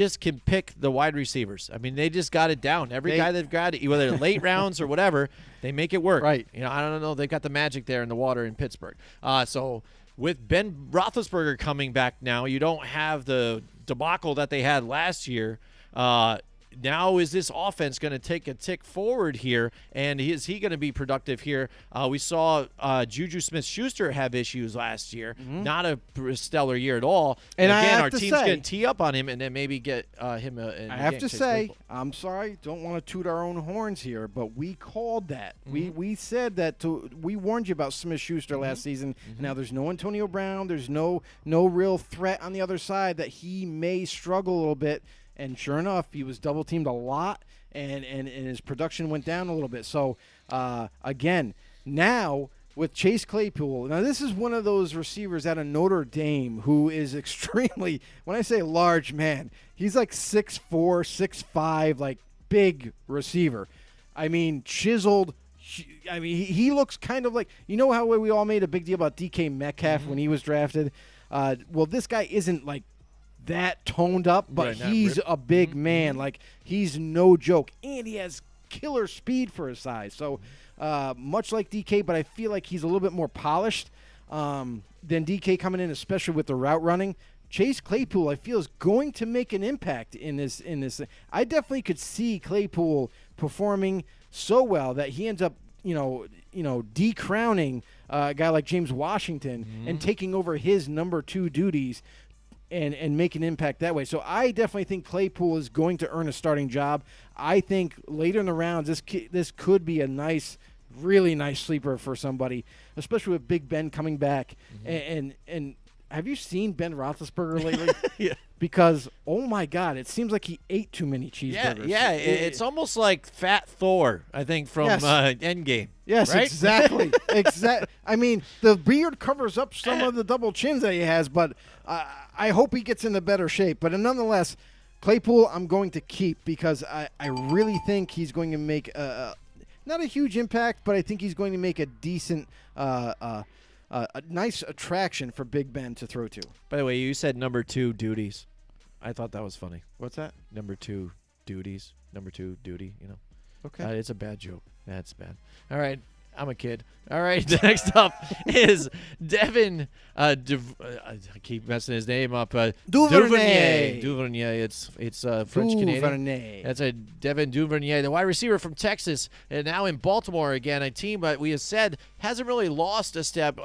just can pick the wide receivers. I mean, they just got it down. Every guy they've got, whether late rounds or whatever, they make it work. Right. I don't know. They've got the magic there in the water in Pittsburgh. So with Ben Roethlisberger coming back now, you don't have the debacle that they had last year. Now is this offense going to take a tick forward here, and is he going to be productive here? We saw Juju Smith-Schuster have issues last year. Not a stellar year at all. And again, our team's going to tee up on him and then maybe get him I have to say, I'm sorry, don't want to toot our own horns here, but we called that. We said that. We warned you about Smith-Schuster last season. Now there's no Antonio Brown. There's no real threat on the other side that he may struggle a little bit. And sure enough, he was double-teamed a lot, and his production went down a little bit. So, again, now with Chase Claypool, now this is one of those receivers out of Notre Dame who is extremely, when I say large man, he's like 6'4", 6'5", like big receiver. I mean, chiseled. I mean, he looks kind of like, you know how we all made a big deal about DK Metcalf when he was drafted? Well, this guy isn't like that toned up, but he's a big man. Like, he's no joke, and he has killer speed for his size. So much like DK, but I feel like he's a little bit more polished than DK coming in, especially with the route running. Chase Claypool, I feel, is going to make an impact in this. I definitely could see Claypool performing so well that he ends up, decrowning a guy like James Washington and taking over his number 2 duties. And make an impact that way. So I definitely think Claypool is going to earn a starting job. I think later in the rounds, this could be a really nice sleeper for somebody, especially with Big Ben coming back. And have you seen Ben Roethlisberger lately? Yeah. Because, oh, my God, it seems like he ate too many cheeseburgers. Yeah, it's almost like Fat Thor, I think, from Endgame. Yes, right? Exactly. I mean, the beard covers up some of the double chins that he has, but I hope he gets into better shape. But nonetheless, Claypool I'm going to keep because I really think he's going to make not a huge impact, but I think he's going to make a decent a nice attraction for Big Ben to throw to. By the way, you said number 2 duties. I thought that was funny. What's that? Number 2 duties. Number 2 duty, Okay. It's a bad joke. That's bad. All right. I'm a kid. All right. Next up is Devin. I keep messing his name up. Duvernay. Duvernay. It's French Canadian. Duvernay. That's a Devin Duvernay, the wide receiver from Texas, and now in Baltimore again. A team, but we have said hasn't really lost a step.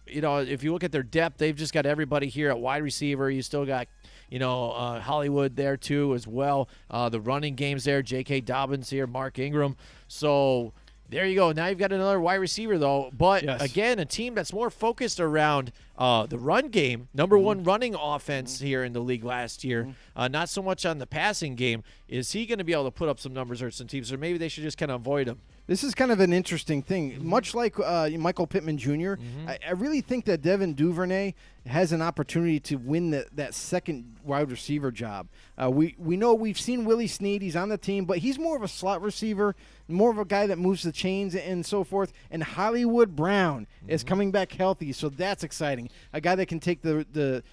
If you look at their depth, they've just got everybody here at wide receiver. You still got Hollywood there too as well. The running game's there. J.K. Dobbins here, Mark Ingram. So there you go. Now you've got another wide receiver, though. But, again, a team that's more focused around the run game. Number 1 running offense here in the league last year. Not so much on the passing game. Is he going to be able to put up some numbers or some teams? Or maybe they should just kind of avoid him. This is kind of an interesting thing. Much like Michael Pittman Jr., I really think that Devin Duvernay has an opportunity to win that second wide receiver job. We know we've seen Willie Snead. He's on the team, but he's more of a slot receiver, more of a guy that moves the chains and so forth. And Hollywood Brown is coming back healthy, so that's exciting. A guy that can take the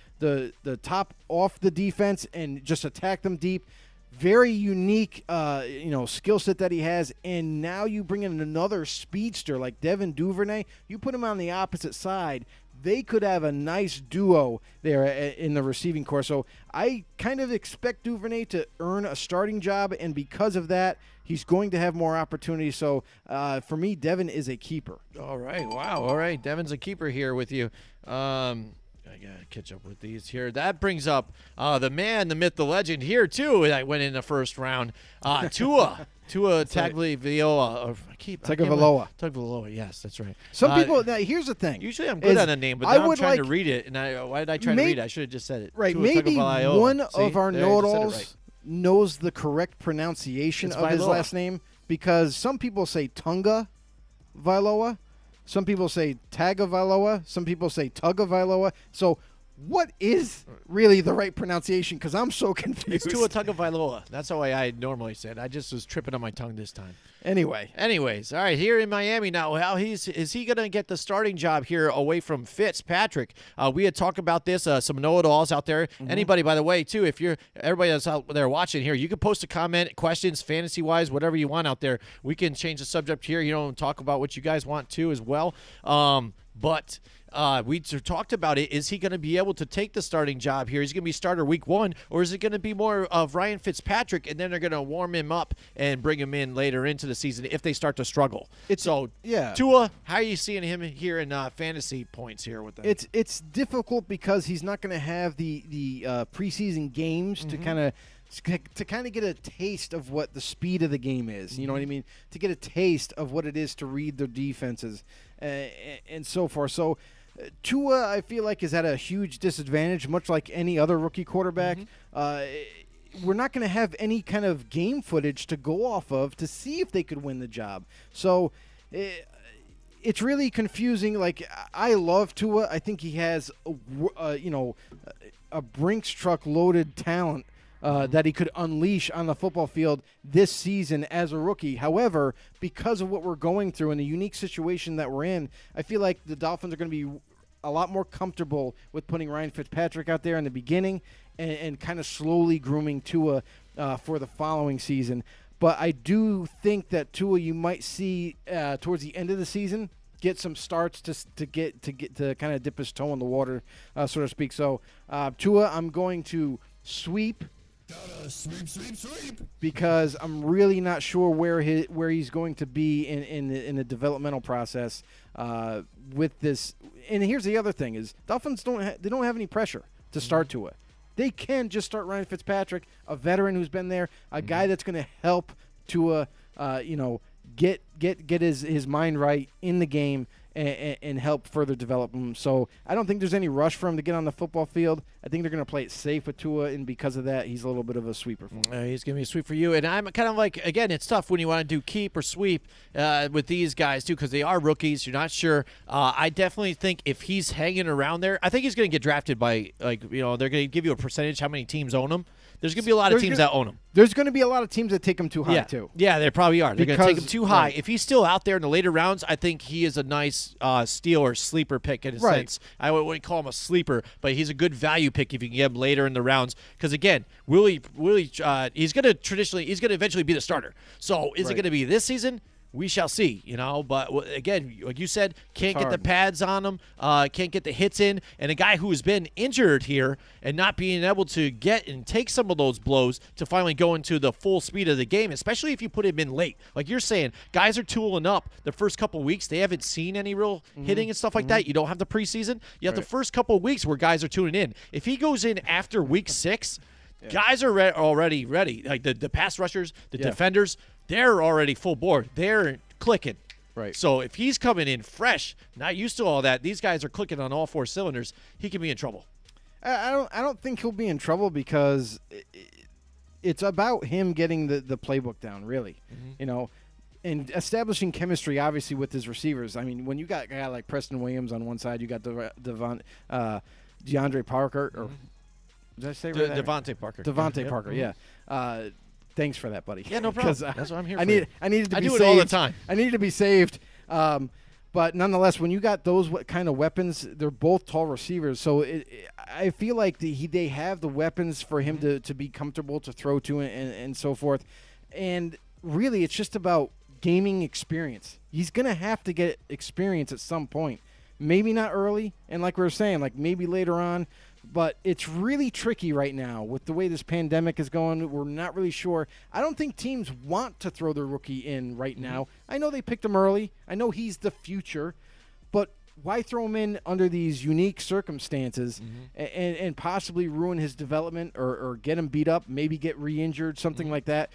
top off the defense and just attack them deep. Very unique, skill set that he has, and now you bring in another speedster like Devin Duvernay. You put him on the opposite side, they could have a nice duo there in the receiving corps. So I kind of expect Duvernay to earn a starting job, and because of that, he's going to have more opportunities. So for me, Devin is a keeper. All right, wow. All right, Devin's a keeper here with you. I got to catch up with these here. That brings up the man, the myth, the legend here, too, that went in the first round. Tua Tagovailoa. Tagovailoa, yes, that's right. Some people, now here's the thing. Usually I'm good on a name, but now I'm trying to read it. And why did I try to read it? I should have just said it. Right, Tua maybe Tagovailoa. one of our know-it-alls knows the correct pronunciation of his last name, because some people say Tunga Vailoa. Some people say Tagovailoa. Some people say Tagovailoa. So what is really the right pronunciation? Because I'm so confused. It's Tua Tagovailoa. That's how I normally say it. I just was tripping on my tongue this time. Anyways, all right, here in Miami now, how is he going to get the starting job here away from Fitzpatrick? We had talked about this, some know-it-alls out there. Anybody, by the way, too, if everybody that's out there watching here, you can post a comment, questions, fantasy-wise, whatever you want out there. We can change the subject here, and talk about what you guys want to as well. But we talked about it. Is he going to be able to take the starting job here? Is he going to be starter week 1, or is it going to be more of Ryan Fitzpatrick, and then they're going to warm him up and bring him in later into the season if they start to struggle? Tua, how are you seeing him here in fantasy points here with them? It's difficult because he's not going to have the preseason games to kind of get a taste of what the speed of the game is. You know what I mean? To get a taste of what it is to read the defenses and so forth. So Tua, I feel like, is at a huge disadvantage, much like any other rookie quarterback. We're not going to have any kind of game footage to go off of to see if they could win the job. So it's really confusing. Like, I love Tua. I think he has a Brinks truck loaded talent that he could unleash on the football field this season as a rookie. However, because of what we're going through and the unique situation that we're in, I feel like the Dolphins are going to be a lot more comfortable with putting Ryan Fitzpatrick out there in the beginning and kind of slowly grooming Tua for the following season. But I do think that Tua, you might see towards the end of the season, get some starts to kind of dip his toe in the water, so to speak. So Tua, I'm going to sweep. Sweep. Because I'm really not sure where he's going to be in the developmental process with this. And here's the other thing: is Dolphins don't have any pressure to start Tua. They can just start Ryan Fitzpatrick, a veteran who's been there, a guy that's going to help Tua, get his mind right in the game and help further develop him. So I don't think there's any rush for him to get on the football field. I think they're going to play it safe with Tua, and because of that, he's a little bit of a sweeper for me. He's going to be a sweep for you. And I'm kind of like, again, it's tough when you want to do keep or sweep with these guys, too, because they are rookies. You're not sure. I definitely think if he's hanging around there, I think he's going to get drafted by, they're going to give you a percentage how many teams own him. There's going to be a lot of teams that own him. There's going to be a lot of teams that take him too high, too. Yeah, they probably are. They're going to take him too high. Right. If he's still out there in the later rounds, I think he is a nice steal or sleeper pick in a sense. I wouldn't call him a sleeper, but he's a good value pick if you can get him later in the rounds. Because, again, he's going to eventually be the starter. So is it going to be this season? We shall see, But, again, like you said, can't get the pads on him, can't get the hits in. And a guy who has been injured here and not being able to get and take some of those blows to finally go into the full speed of the game, especially if you put him in late. Like you're saying, guys are tooling up the first couple of weeks. They haven't seen any real hitting and stuff like that. You don't have the preseason. You have the first couple of weeks where guys are tuning in. If he goes in after week 6, guys are already ready. Like the pass rushers, the defenders, they're already full board. They're clicking. Right. So if he's coming in fresh, not used to all that, these guys are clicking on all 4 cylinders, he can be in trouble. I don't think he'll be in trouble because it's about him getting the playbook down, really. And establishing chemistry, obviously, with his receivers. I mean, when you got a guy like Preston Williams on one side, you got DeAndre Parker, or did I say right? Devontae Parker. Devontae Parker, yeah. Thanks for that, buddy. Yeah, no problem. That's what I'm here for. I needed to be saved. I do it all the time. I needed to be saved. But nonetheless, when you got those kind of weapons, they're both tall receivers. So I feel like they have the weapons for him to be comfortable to throw to and so forth. And really, it's just about gaming experience. He's going to have to get experience at some point. Maybe not early, and like we were saying, like maybe later on. But it's really tricky right now with the way this pandemic is going. We're not really sure. I don't think teams want to throw their rookie in right now. I know they picked him early. I know he's the future. But why throw him in under these unique circumstances and possibly ruin his development or get him beat up, maybe get re-injured, something like that?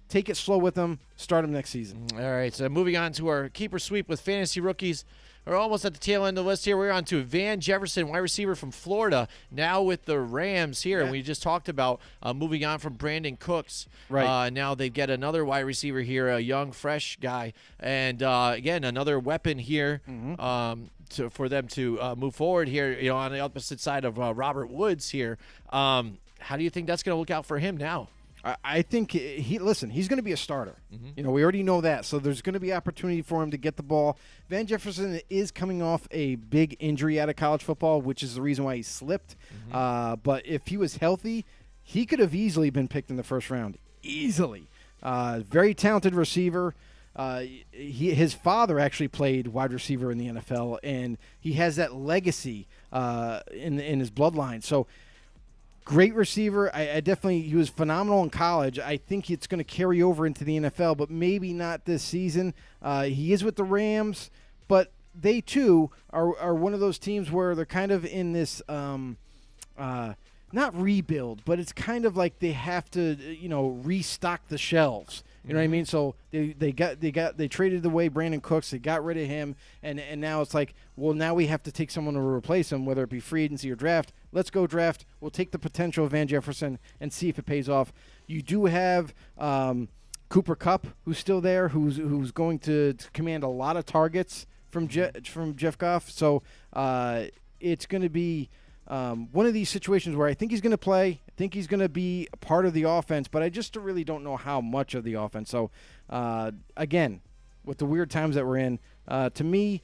Take it slow with him. Start him next season. All right, so moving on to our keeper sweep with fantasy rookies. We're almost at the tail end of the list here. We're on to Van Jefferson, wide receiver from Florida, now with the Rams here. And we just talked about moving on from Brandon Cooks. Right. Now they get another wide receiver here, a young, fresh guy. And, again, another weapon here for them to move forward here, on the opposite side of Robert Woods here. How do you think that's going to look out for him now? I think he's going to be a starter. You know, we already know that. So there's going to be opportunity for him to get the ball. Van Jefferson is coming off a big injury out of college football, which is the reason why he slipped. But if he was healthy, he could have easily been picked in the first round. Easily. Very talented receiver. His father actually played wide receiver in the NFL, and he has that legacy in his bloodline. So great receiver. He was phenomenal in college. I think it's going to carry over into the NFL, but maybe not this season. He is with the Rams, but they too are one of those teams where they're kind of in this not rebuild, but it's kind of like they have to, restock the shelves. You know what I mean? So they traded away Brandon Cooks. They got rid of him, and now it's like, well, now we have to take someone to replace him, whether it be free agency or draft. Let's go draft. We'll take the potential of Van Jefferson and see if it pays off. You do have Cooper Kupp, who's still there, who's going to command a lot of targets from Jeff Goff. So it's going to be one of these situations where I think he's going to play. I think he's going to be a part of the offense, but I just really don't know how much of the offense. So, again, with the weird times that we're in, to me,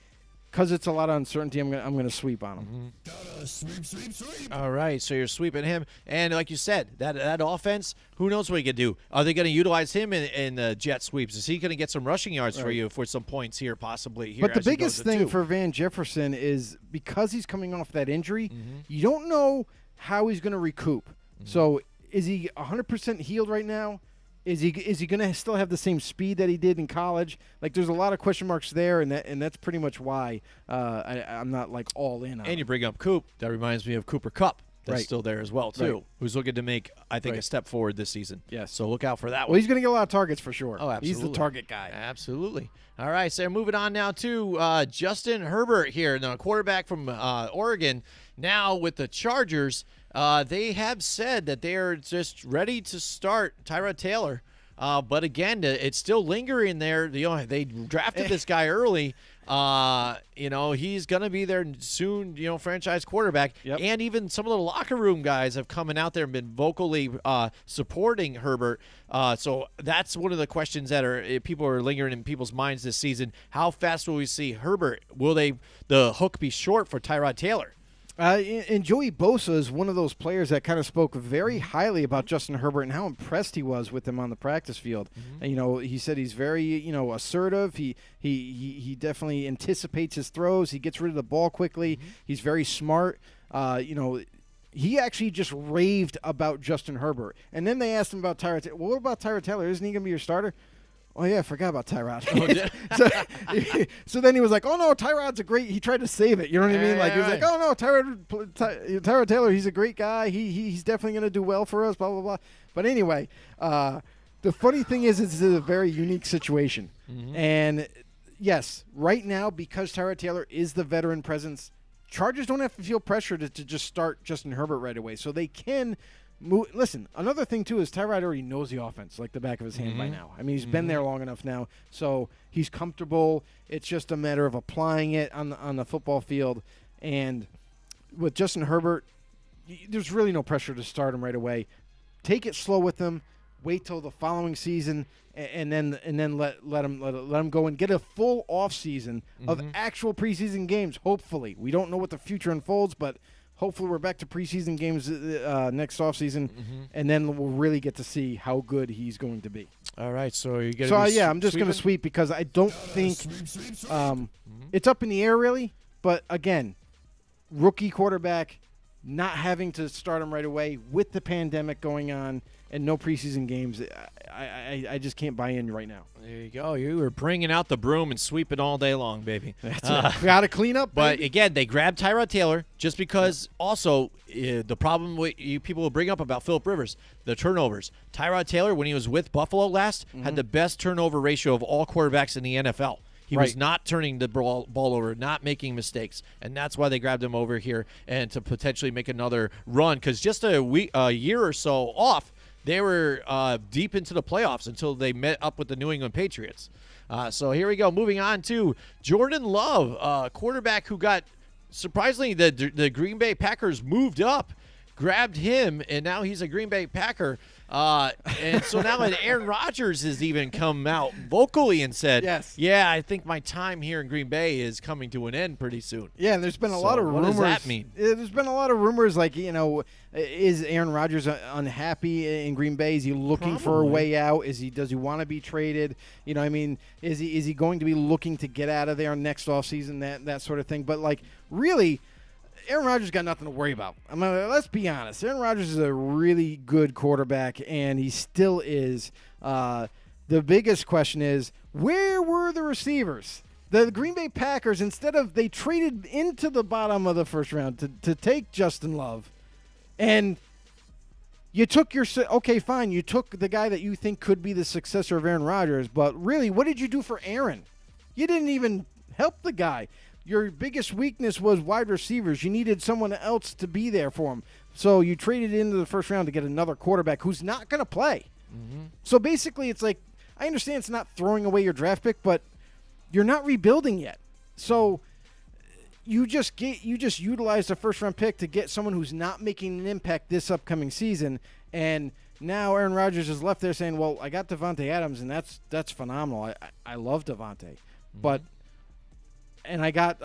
because it's a lot of uncertainty, I'm going to sweep on him. Gotta sweep. All right, so you're sweeping him. And like you said, that offense, who knows what he can do? Are they going to utilize him in the jet sweeps? Is he going to get some rushing yards for you for some points here, possibly? Here, but the biggest thing for Van Jefferson is because he's coming off that injury, you don't know how he's going to recoup. So is he 100% healed right now? Is he going to still have the same speed that he did in college? Like, there's a lot of question marks there, and that's pretty much why I'm not like all in on. And you bring up Coop, that reminds me of Cooper Kupp. That's still there as well too. Who's looking to make, I think, a step forward this season. Yes. So look out for that one. Well, he's going to get a lot of targets for sure. Oh, absolutely. He's the target guy. Absolutely. All right, so moving on now to Justin Herbert here, the quarterback from Oregon. Now with the Chargers, they have said that they are just ready to start Tyrod Taylor. But again, it's still lingering there. They drafted this guy early. He's going to be there soon, franchise quarterback. Yep. And even some of the locker room guys have come out there and been vocally supporting Herbert. So that's one of the questions that people are lingering in people's minds this season. How fast will we see Herbert? Will the hook be short for Tyrod Taylor? And Joey Bosa is one of those players that kind of spoke very highly about Justin Herbert and how impressed he was with him on the practice field. And, he said he's very, assertive. He definitely anticipates his throws. He gets rid of the ball quickly. He's very smart. He actually just raved about Justin Herbert. And then they asked him about Tyrod Taylor. Well, what about Tyrod Taylor? Isn't he going to be your starter? Oh, yeah, I forgot about Tyrod. So then he was like, oh, no, Tyrod's a great – he tried to save it. You know what I mean? Like, he was like, oh, no, Tyrod Taylor, he's a great guy. He's definitely going to do well for us, blah, blah, blah. But anyway, the funny thing is it's a very unique situation. And, yes, right now, because Tyrod Taylor is the veteran presence, Chargers don't have to feel pressure to just start Justin Herbert right away. So they can – listen, another thing, too, is Tyrod already knows the offense like the back of his hand by now. I mean, he's been there long enough now, so he's comfortable. It's just a matter of applying it on the football field. And with Justin Herbert, there's really no pressure to start him right away. Take it slow with him. Wait till the following season, and then let him go and get a full off season of actual preseason games. Hopefully, we don't know what the future unfolds, but hopefully we're back to preseason games next offseason, and then we'll really get to see how good he's going to be. All right, so you're going to I'm just going to sweep because I don't think it's up in the air really. But, again, rookie quarterback, not having to start him right away with the pandemic going on and no preseason games, I just can't buy in right now. There you go. You were bringing out the broom and sweeping all day long, baby. That's it. Got to clean up, But, baby. again, they grabbed Tyrod Taylor just because also the problem people will bring up about Phillip Rivers, the turnovers. Tyrod Taylor, when he was with Buffalo last, had the best turnover ratio of all quarterbacks in the NFL. He was not turning the ball over, not making mistakes, and that's why they grabbed him over here and to potentially make another run. Because just a year or so off, they were deep into the playoffs until they met up with the New England Patriots. So here we go. Moving on to Jordan Love, quarterback who got, surprisingly, the Green Bay Packers moved up. grabbed him, and now he's a Green Bay Packer. And so now Aaron Rodgers has even come out vocally and said, Yes. yeah, I think my time here in Green Bay is coming to an end pretty soon. Yeah, and there's been a lot of what rumors. does that mean? There's been a lot of rumors like, is Aaron Rodgers unhappy in Green Bay? Is he looking for a Probably. way out? Does he want to be traded? Is he going to be looking to get out of there next offseason, that sort of thing? But like really, Aaron Rodgers got nothing to worry about. Let's be honest. Aaron Rodgers is a really good quarterback, and he still is. The biggest question is, where were the receivers? The Green Bay Packers, they traded into the bottom of the first round to take Justin Love, and you took okay, fine. You took the guy that you think could be the successor of Aaron Rodgers, but really, what did you do for Aaron? You didn't even help the guy. Your biggest weakness was wide receivers. You needed someone else to be there for him. So you traded into the first round to get another quarterback who's not going to play. Mm-hmm. So basically, it's like, I understand it's not throwing away your draft pick, but you're not rebuilding yet. So you just utilized a first-round pick to get someone who's not making an impact this upcoming season. And now Aaron Rodgers is left there saying, well, I got Devontae Adams, and that's phenomenal. I love Devontae. But and I got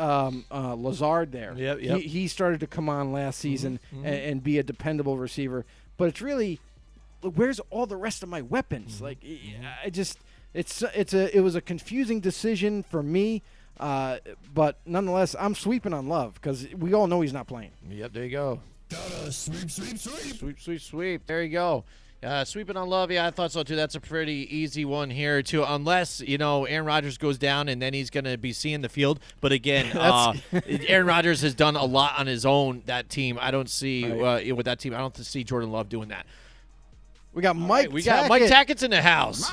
Lazard there. Yep. He started to come on last season and be a dependable receiver. But it's really, where's all the rest of my weapons? Like, it was a confusing decision for me. But nonetheless, I'm sweeping on Love because we all know he's not playing. Yep, there you go. Gotta sweep. Sweep. There you go. Sweeping on Love, yeah, I thought so too. That's a pretty easy one here too, unless Aaron Rodgers goes down and then he's going to be seeing the field. But again, Aaron Rodgers has done a lot on his own. That team, I don't see with that team. I don't see Jordan Love doing that. We got Mike. We got Mike Tackett's in the house.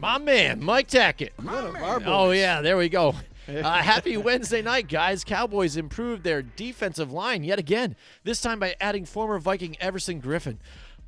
My Man, Mike Tackett. One of our boys. Oh yeah, there we go. Happy Wednesday night, guys. Cowboys improved their defensive line yet again, this time by adding former Viking Everson Griffin.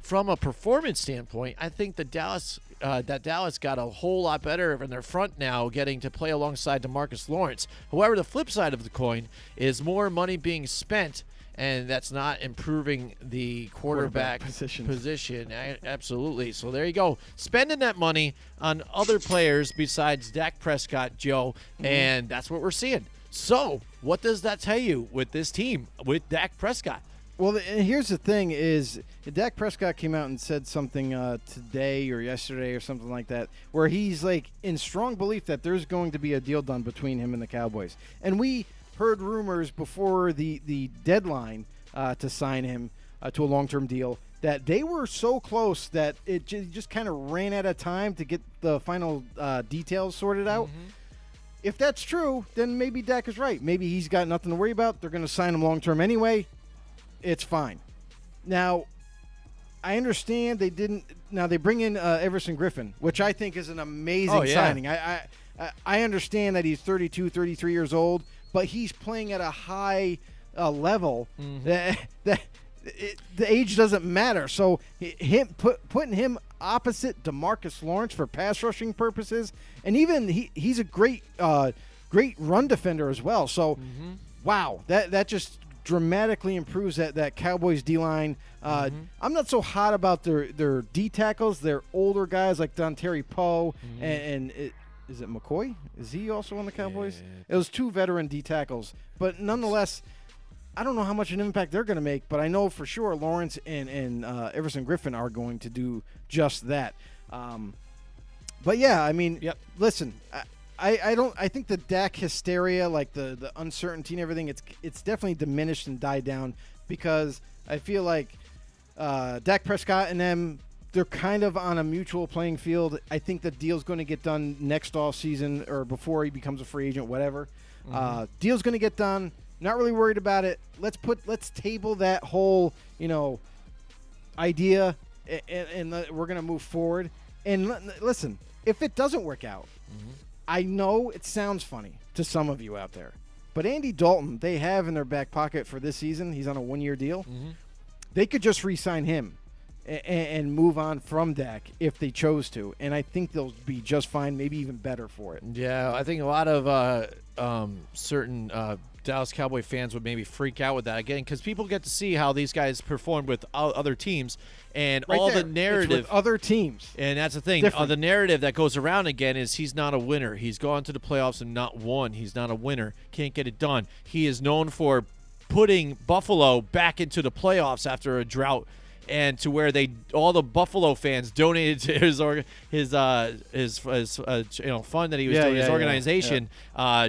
From a performance standpoint, I think Dallas got a whole lot better in their front now, getting to play alongside DeMarcus Lawrence. However, the flip side of the coin is more money being spent, and that's not improving the quarterback position. Absolutely. So there you go. Spending that money on other players besides Dak Prescott, Joe, and that's what we're seeing. So what does that tell you with this team, with Dak Prescott? Well, here's the thing is Dak Prescott came out and said something today or yesterday or something like that where he's like in strong belief that there's going to be a deal done between him and the Cowboys. And we heard rumors before the deadline to sign him to a long-term deal that they were so close that it just kind of ran out of time to get the final details sorted out. If that's true, then maybe Dak is right. Maybe he's got nothing to worry about. They're going to sign him long-term anyway. It's fine. Now, I understand they didn't. Now they bring in Everson Griffin, which I think is an amazing signing. I understand that he's 32, 33 years old, but he's playing at a high level. The age doesn't matter. So putting him opposite DeMarcus Lawrence for pass rushing purposes, and even he's a great run defender as well. So, wow, that just dramatically improves that Cowboys D-line. I'm not so hot about their D tackles. They're older guys like Dontari Poe and is it McCoy? Is he also on the Cowboys? It was two veteran D tackles. But nonetheless, I don't know how much an impact they're going to make, but I know for sure Lawrence and Everson Griffin are going to do just that. But yeah, I mean, listen, I think the Dak hysteria, like the uncertainty and everything, it's definitely diminished and died down because I feel like Dak Prescott and them, they're kind of on a mutual playing field. I think the deal's going to get done next off season or before he becomes a free agent, whatever. Deal's going to get done. Not really worried about it. Let's table that whole idea, and we're going to move forward. And listen, if it doesn't work out. I know it sounds funny to some of you out there, but Andy Dalton, they have in their back pocket for this season. He's on a one-year deal. They could just re-sign him and move on from Dak if they chose to, and I think they'll be just fine, maybe even better for it. Yeah, I think a lot of certain Dallas Cowboy fans would maybe freak out with that again, because people get to see how these guys performed with other teams, and Right all there. the It's narrative. with other teams. And that's the thing. Different. The narrative that goes around again is he's not a winner. He's gone to the playoffs and not won. He's not a winner. Can't get it done. He is known for putting Buffalo back into the playoffs after a drought, and to where all the Buffalo fans donated to his fund that he was doing, his organization,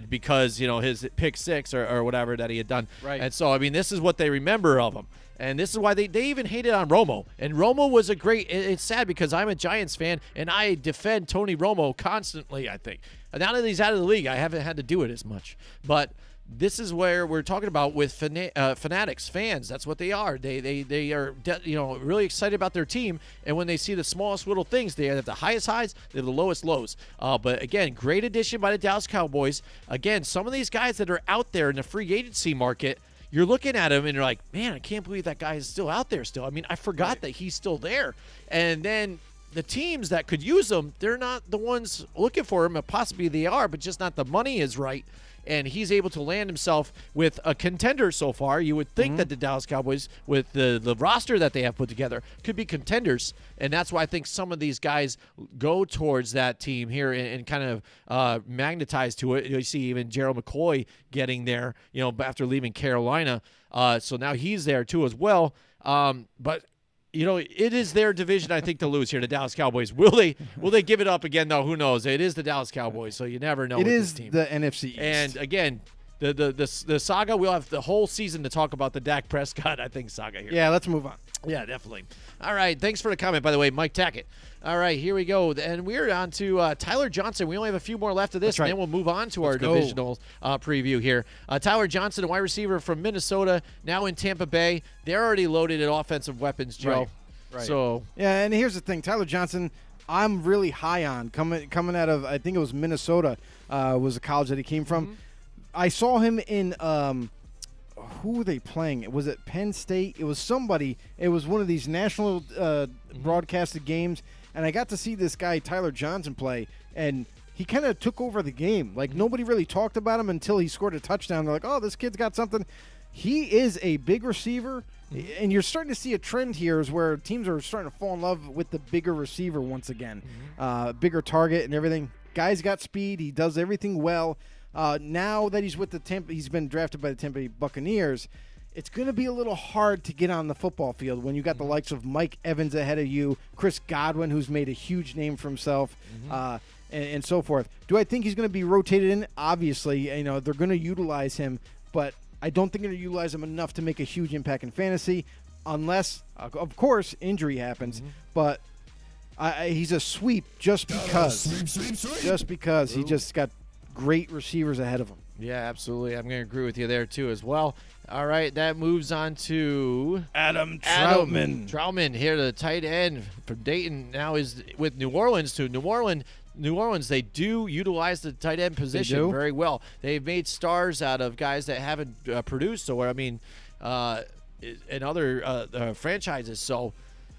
because his pick six or whatever that he had done. Right. And so I mean, this is what they remember of him. And this is why they even hated on Romo. And Romo was a great – it's sad because I'm a Giants fan, and I defend Tony Romo constantly, I think. And now that he's out of the league, I haven't had to do it as much. But this is where we're talking about with fanatics, fans. That's what they are. They are really excited about their team, and when they see the smallest little things, they have the highest highs, they have the lowest lows. But, again, great addition by the Dallas Cowboys. Again, some of these guys that are out there in the free agency market – you're looking at him and you're like, man, I can't believe that guy is still out there still. I mean, I forgot that he's still there. And then the teams that could use him, they're not the ones looking for him. Possibly they are, but just not the money is right. And he's able to land himself with a contender so far. You would think that the Dallas Cowboys, with the roster that they have put together, could be contenders. And that's why I think some of these guys go towards that team here and kind of magnetize to it. You see even Gerald McCoy getting there, after leaving Carolina. So now he's there too as well. But it is their division, I think, to lose here, the Dallas Cowboys. Will they give it up again, though? Who knows? It is the Dallas Cowboys, so you never know with this team. It is the NFC East. And, again, the saga, we'll have the whole season to talk about the Dak Prescott, I think, saga here. Yeah, let's move on. Yeah, definitely. All right, thanks for the comment, by the way, Mike Tackett. All right, here we go. And we're on to Tyler Johnson. We only have a few more left of this, That's right. and then we'll move on to our divisional preview here. Tyler Johnson, a wide receiver from Minnesota, now in Tampa Bay. They're already loaded at offensive weapons, Joe. Right. So yeah, and here's the thing, Tyler Johnson, I'm really high on coming out of, I think it was Minnesota, was the college that he came from. I saw him in who were they playing? Was it Penn State? It was somebody. It was one of these national broadcasted games, and I got to see this guy Tyler Johnson play, and he kind of took over the game. Like nobody really talked about him until he scored a touchdown. They're like, "Oh, this kid's got something." He is a big receiver, and you're starting to see a trend here is where teams are starting to fall in love with the bigger receiver once again. Bigger target and everything. Guy's got speed. He does everything well. Now that he's with he's been drafted by the Tampa Bay Buccaneers. It's going to be a little hard to get on the football field when you got the likes of Mike Evans ahead of you, Chris Godwin, who's made a huge name for himself, and so forth. Do I think he's going to be rotated in? Obviously, they're going to utilize him, but I don't think they're going to utilize him enough to make a huge impact in fantasy, unless, of course, injury happens. But he's a sweep just because. Sweep. Just because he just got great receivers ahead of him. yeah, absolutely. I'm going to agree with you there too as well. All right, that moves on to Adam Troutman here, the tight end from Dayton, now is with New Orleans too. New Orleans, they do utilize the tight end position very well. They've made stars out of guys that haven't produced, or in other franchises. So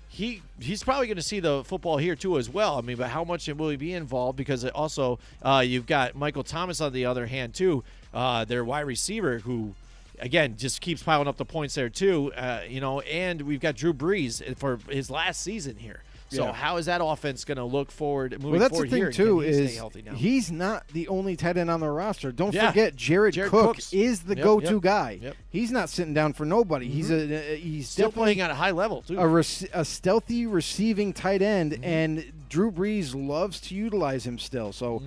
he's probably going to see the football here too as well. But how much will he be involved? Because also you've got Michael Thomas on the other hand too, their wide receiver who, again, just keeps piling up the points there too. And we've got Drew Brees for his last season here. So how is that offense going to look forward moving that's forward the thing here? too, Can he stay is healthy now? he's not the only tight end on the roster. Don't forget Jared Cook Cooks. is the go-to guy. Yep. He's not sitting down for nobody. He's Still definitely playing at a high level too. a stealthy receiving tight end, and Drew Brees loves to utilize him still. So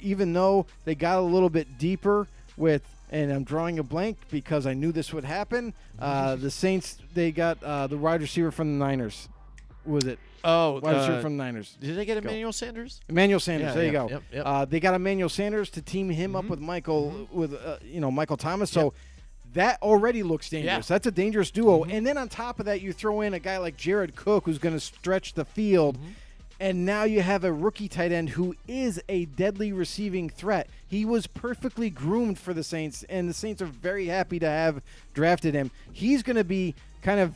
even though they got a little bit deeper with, and I'm drawing a blank because I knew this would happen, the Saints, they got the wide receiver from the Niners. Who was it? Wide receiver from the Niners. Did they get Emmanuel Sanders? Emmanuel Sanders. There you go. Yep. They got Emmanuel Sanders to team him up with Michael Thomas. So that already looks dangerous. That's a dangerous duo. And then on top of that, you throw in a guy like Jared Cook who's going to stretch the field. And now you have a rookie tight end who is a deadly receiving threat. He was perfectly groomed for the Saints, and the Saints are very happy to have drafted him. He's going to be kind of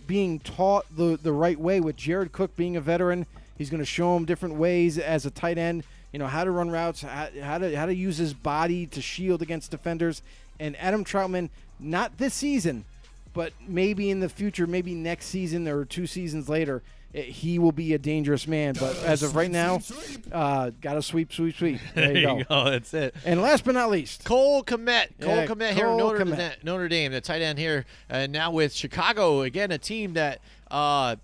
being taught the right way with Jared Cook being a veteran. He's going to show him different ways as a tight end, how to run routes, how to use his body to shield against defenders. And Adam Troutman, not this season, but maybe in the future, maybe next season or 2 seasons later, he will be a dangerous man. But as of right now, got to sweep. There you go. That's it. And last but not least, Cole Kmet. Yeah, Cole Kmet here, Cole Notre, Kmet. Notre Dame, the tight end here. And now with Chicago, again, a team that, like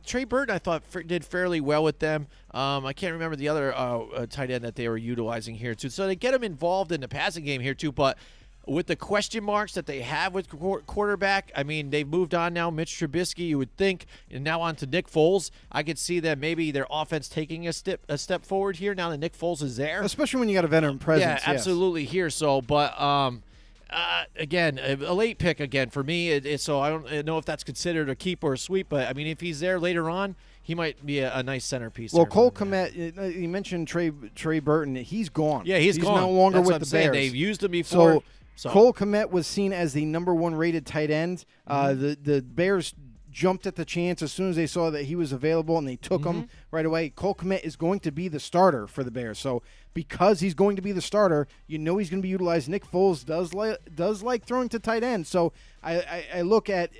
Trey Burton, I thought did fairly well with them. I can't remember the other tight end that they were utilizing here, too. So they get him involved in the passing game here, too. But with the question marks that they have with quarterback, I mean, they've moved on now. Mitch Trubisky, you would think, and now on to Nick Foles. I could see that maybe their offense taking a step forward here now that Nick Foles is there. especially when you got a veteran presence. Yeah, absolutely here. So, but again, a late pick again for me. So I don't know if that's considered a keep or a sweep, but I mean, if he's there later on, he might be a nice centerpiece. Well, there. Cole Kmet, you mentioned Trey Burton. He's gone. Yeah, he's gone. no longer That's with what the I'm saying. Bears. They've used him before. So Cole Kmet was seen as the number 1 rated tight end. The Bears jumped at the chance as soon as they saw that he was available, and they took him right away. Cole Kmet is going to be the starter for the Bears. So because he's going to be the starter, you know he's going to be utilized. Nick Foles does like throwing to tight end. So I look at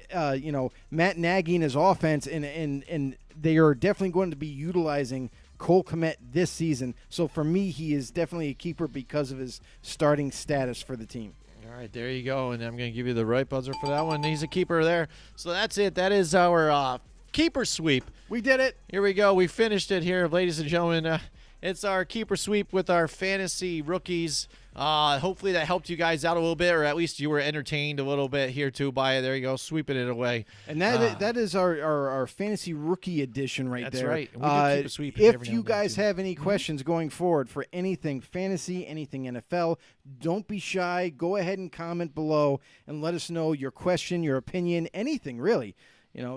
Matt Nagy and his offense, and they are definitely going to be utilizing Cole Kmet this season. So for me, he is definitely a keeper because of his starting status for the team. All right, there you go, and I'm going to give you the right buzzer for that one. He's a keeper there. So that's it. That is our keeper sweep. We did it. Here we go. We finished it here, ladies and gentlemen. It's our keeper sweep with our fantasy rookies. Hopefully that helped you guys out a little bit, or at least you were entertained a little bit here too by, there you go, sweeping it away. And that is our fantasy rookie edition right That's there. right. We do keep a sweep every If now you and then, guys too. have any questions going forward for anything fantasy, anything NFL, don't be shy. Go ahead and comment below and let us know your question, your opinion, anything really.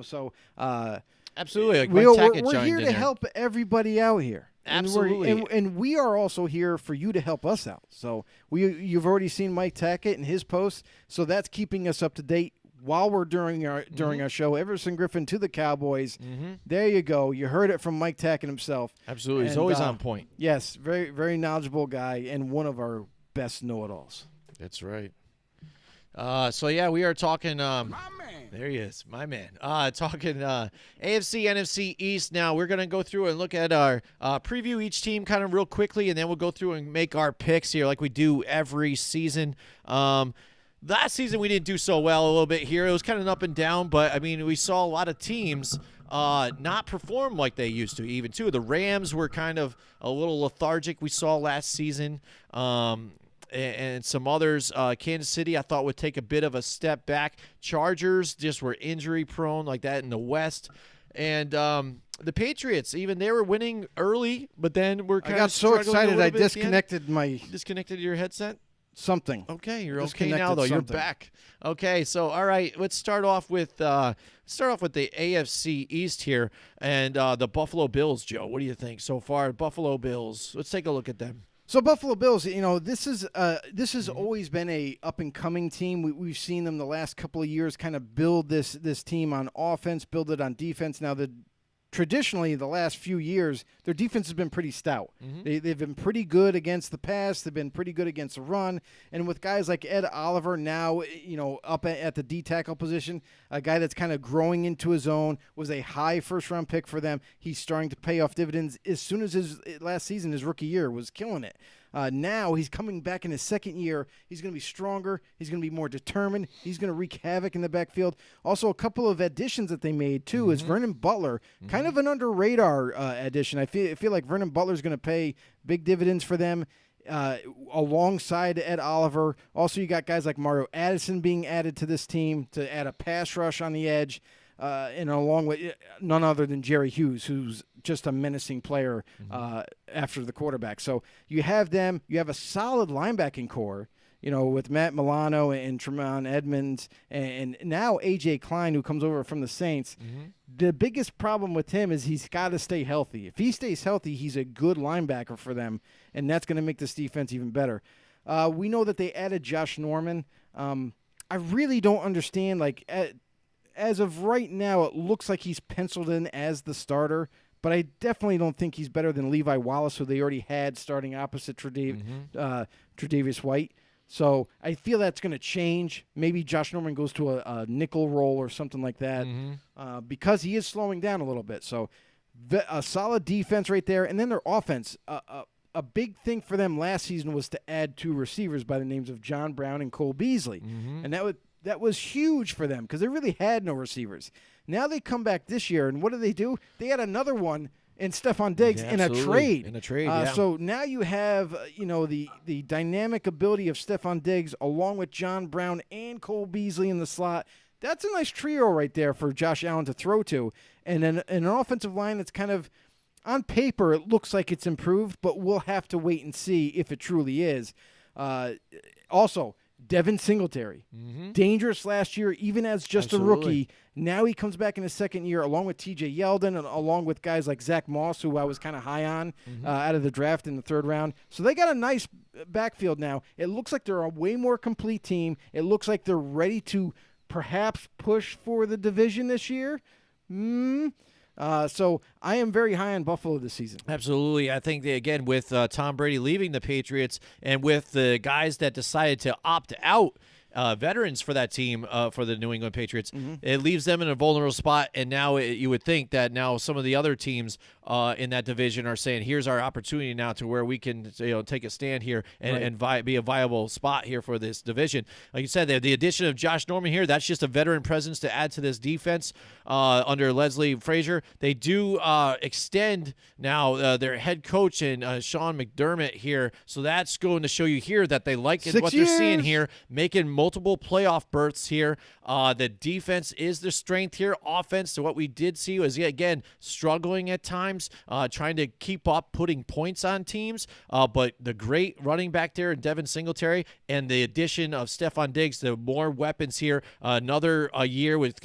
So Absolutely. Like we're Mike Tackett joined here in to there. help everybody out here. Absolutely. And we are also here for you to help us out. So you've already seen Mike Tackett and his posts, so that's keeping us up to date while we're during our show. Everson Griffin to the Cowboys. There you go. You heard it from Mike Tackett himself. Absolutely. He's And, always on point. Yes, very, very knowledgeable guy and one of our best know-it-alls. That's right. So yeah, we are talking. My man. There he is, my man. Talking AFC NFC East. Now we're gonna go through and look at our preview each team kind of real quickly, and then we'll go through and make our picks here like we do every season. Last season we didn't do so well a little bit here. It was kind of up and down, but I mean we saw a lot of teams not perform like they used to. Even too, the Rams were kind of a little lethargic. We saw last season. And some others. Kansas City, I thought, would take a bit of a step back. Chargers just were injury-prone like that in the West. And the Patriots, even they were winning early, but then we're kind I got of so struggling a excited little I bit at the end. disconnected Disconnected your headset? something. Okay, you're okay Disconnected now, though. You're something. back. Okay, so, all right, let's start off with the AFC East here and the Buffalo Bills, Joe. What do you think so far? Buffalo Bills. Let's take a look at them. So Buffalo Bills, this has always been a up and coming team. We've seen them the last couple of years kind of build this team on offense, build it on defense. Now traditionally the last few years, their defense has been pretty stout. They've been pretty good against the pass. They've been pretty good against the run. And with guys like Ed Oliver now, up at the D tackle position, a guy that's kind of growing into his own, was a high first-round pick for them. He's starting to pay off dividends as soon as his last season, his rookie year, was killing it. Now he's coming back in his second year. He's going to be stronger. He's going to be more determined. He's going to wreak havoc in the backfield. Also, a couple of additions that they made, too, is Vernon Butler, kind of an under-radar addition. I feel like Vernon Butler is going to pay big dividends for them alongside Ed Oliver. Also, you got guys like Mario Addison being added to this team to add a pass rush on the edge. And along with none other than Jerry Hughes, who's just a menacing player after the quarterback. So you have them. You have a solid linebacking core, with Matt Milano and Tremont Edmonds, and now A.J. Klein, who comes over from the Saints. The biggest problem with him is he's got to stay healthy. If he stays healthy, he's a good linebacker for them, and that's going to make this defense even better. We know that they added Josh Norman. I really don't understand, as of right now, it looks like he's penciled in as the starter, but I definitely don't think he's better than Levi Wallace, who they already had starting opposite Tre'Davious White. So I feel that's going to change. Maybe Josh Norman goes to a nickel role or something like that because he is slowing down a little bit. So a solid defense right there. And then their offense, a big thing for them last season was to add 2 receivers by the names of John Brown and Cole Beasley. And that was huge for them because they really had no receivers. Now they come back this year, and what do? They had another one in Stephon Diggs in a trade. So now you have the dynamic ability of Stephon Diggs along with John Brown and Cole Beasley in the slot. That's a nice trio right there for Josh Allen to throw to. And then an offensive line that's kind of, on paper, it looks like it's improved, but we'll have to wait and see if it truly is. Also, Devin Singletary, dangerous last year, even as just a rookie. Now he comes back in his second year, along with T.J. Yeldon and along with guys like Zach Moss, who I was kind of high on out of the draft in the 3rd round. So they got a nice backfield now. It looks like they're a way more complete team. It looks like they're ready to perhaps push for the division this year. So I am very high on Buffalo this season. Absolutely. I think, again, with Tom Brady leaving the Patriots and with the guys that decided to opt out, veterans for that team, for the New England Patriots, it leaves them in a vulnerable spot. And now you would think that now some of the other teams in that division are saying, here's our opportunity now to where we can take a stand here and be a viable spot here for this division. Like you said, the addition of Josh Norman here, that's just a veteran presence to add to this defense under Leslie Frazier. They do extend now their head coach and Sean McDermott here. So that's going to show you here that they like what they're seeing here, making multiple playoff berths here. The defense is the strength here. Offense, so what we did see was, again, struggling at times, trying to keep up, putting points on teams. But the great running back there in Devin Singletary and the addition of Stephon Diggs, the more weapons here. Another year with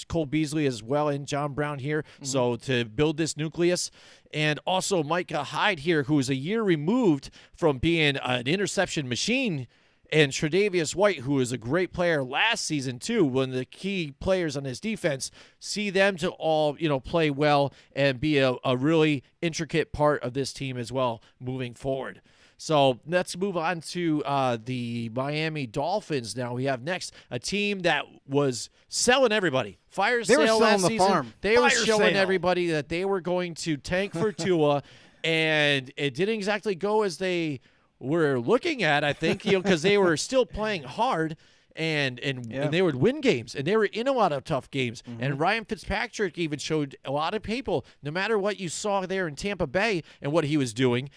Cole Beasley as well and John Brown here. So to build this nucleus. And also Micah Hyde here, who is a year removed from being an interception machine, and Tre'Davious White, who is a great player last season too, one of the key players on his defense, see them to all play well and be a really intricate part of this team as well moving forward. So let's move on to the Miami Dolphins now. We have next a team that was selling everybody. Fire sale last season. Farm. They were showing everybody that they were going to tank for Tua, and it didn't exactly go as they were looking at, I think, because they were still playing hard and they would win games, and they were in a lot of tough games. And Ryan Fitzpatrick even showed a lot of people, no matter what you saw there in Tampa Bay and what he was doing,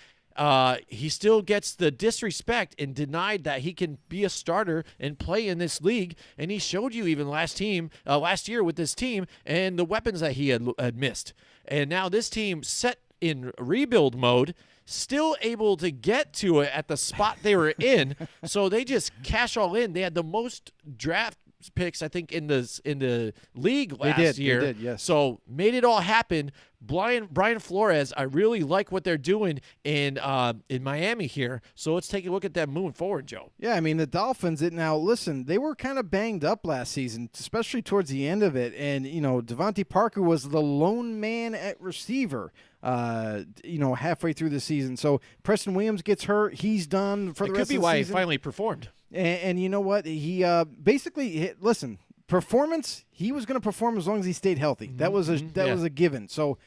he still gets the disrespect and denied that he can be a starter and play in this league. And he showed you even last year with this team and the weapons that he had missed. And now this team set in rebuild mode, still able to get to it at the spot they were in. So they just cash all in. They had the most draft picks, I think, in the league last year. They did, yes. So made it all happen. Brian Flores, I really like what they're doing in Miami here. So let's take a look at that moving forward, Joe. Yeah, I mean, the Dolphins, listen, they were kind of banged up last season, especially towards the end of it. And, Devontae Parker was the lone man at receiver, halfway through the season. So Preston Williams gets hurt. He's done for the rest of the season. It could be why he finally performed. And you know what? He basically, listen, performance, he was going to perform as long as he stayed healthy. That was a given. So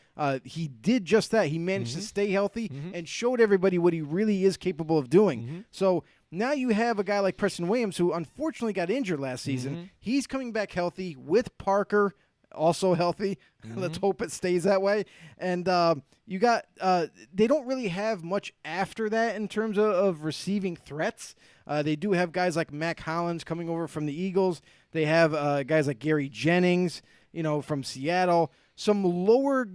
he did just that. He managed to stay healthy and showed everybody what he really is capable of doing. So now you have a guy like Preston Williams, who unfortunately got injured last season. He's coming back healthy with Parker also healthy. Let's hope it stays that way. And you got they don't really have much after that in terms of receiving threats. They do have guys like Mac Hollins coming over from the Eagles. They have guys like Gary Jennings, from Seattle. Some lower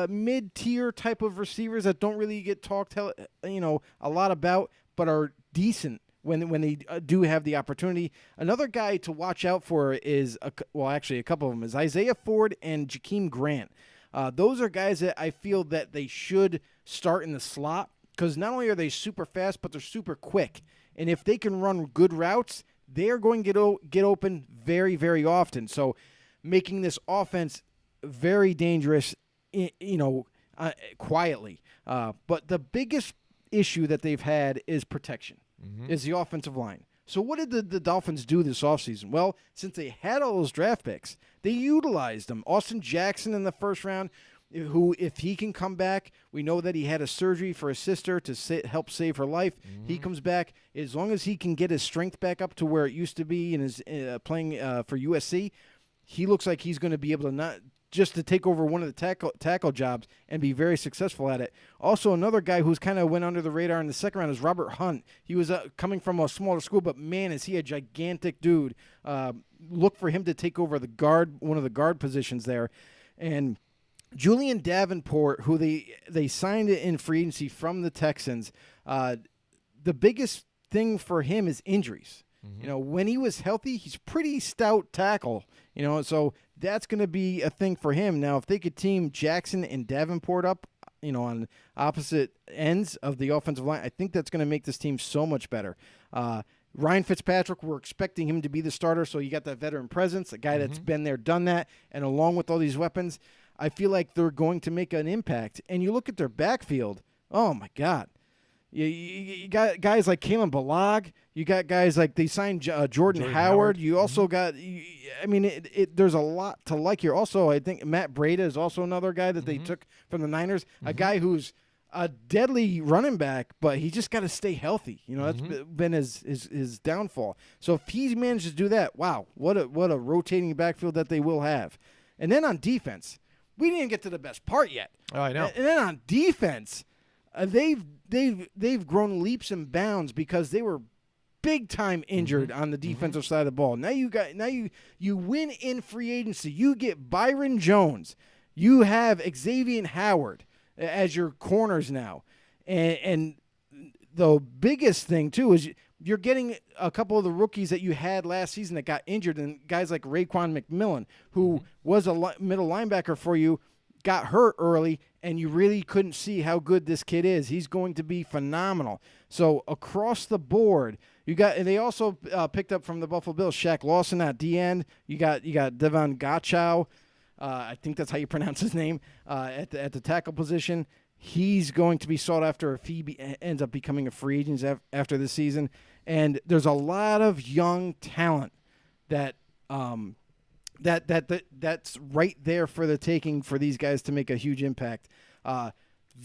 mid-tier type of receivers that don't really get talked a lot about, but are decent when they do have the opportunity. Another guy to watch out for is, actually a couple of them, is Isaiah Ford and Jakeem Grant. Those are guys that I feel that they should start in the slot, because not only are they super fast, but they're super quick. And if they can run good routes, they're going to get open very, very often. So making this offense very dangerous, quietly. But the biggest issue that they've had is protection, is the offensive line. So what did the Dolphins do this offseason? Well, since they had all those draft picks, they utilized them. Austin Jackson in the first round, who, if he can come back, we know that he had a surgery for his sister to help save her life. He comes back. As long as he can get his strength back up to where it used to be and is playing for USC, he looks like he's going to be able to not just to take over one of the tackle jobs and be very successful at it. Also, another guy who's kind of went under the radar in the second round is Robert Hunt. He was coming from a smaller school, but man, is he a gigantic dude. Look for him to take over one of the guard positions there. And Julian Davenport, who they signed in free agency from the Texans, the biggest thing for him is injuries. You know, when he was healthy, he's pretty stout tackle. You know, so that's going to be a thing for him. Now, if they could team Jackson and Davenport up, you know, on opposite ends of the offensive line, I think that's going to make this team so much better. Ryan Fitzpatrick, we're expecting him to be the starter, so you got that veteran presence, a guy that's been there, done that, and along with all these weapons, I feel like they're going to make an impact. And you look at their backfield, oh, my God. You got guys like Kalen Balog. You got guys like they signed Jordan Howard. You also got, I mean, there's a lot to like here. Also, I think Matt Breida is also another guy that they took from the Niners, a guy who's a deadly running back, but he just got to stay healthy. You know, that's been his downfall. So if he manages to do that, wow, what a rotating backfield that they will have. And then on defense, we didn't get to the best part yet. Oh, I know. And then on defense, they've grown leaps and bounds because they were big time injured on the defensive side of the ball. Now you win in free agency. You get Byron Jones. You have Xavier Howard as your corners now, and the biggest thing too is you're getting a couple of the rookies that you had last season that got injured, and guys like Raekwon McMillan, who was a middle linebacker for you, got hurt early, and you really couldn't see how good this kid is. He's going to be phenomenal. So across the board, and they also picked up from the Buffalo Bills Shaq Lawson at the end. You got Devon Gachow, I think that's how you pronounce his name, at the tackle position. He's going to be sought after if he ends up becoming a free agent after this season. And there's a lot of young talent that's right there for the taking for these guys to make a huge impact.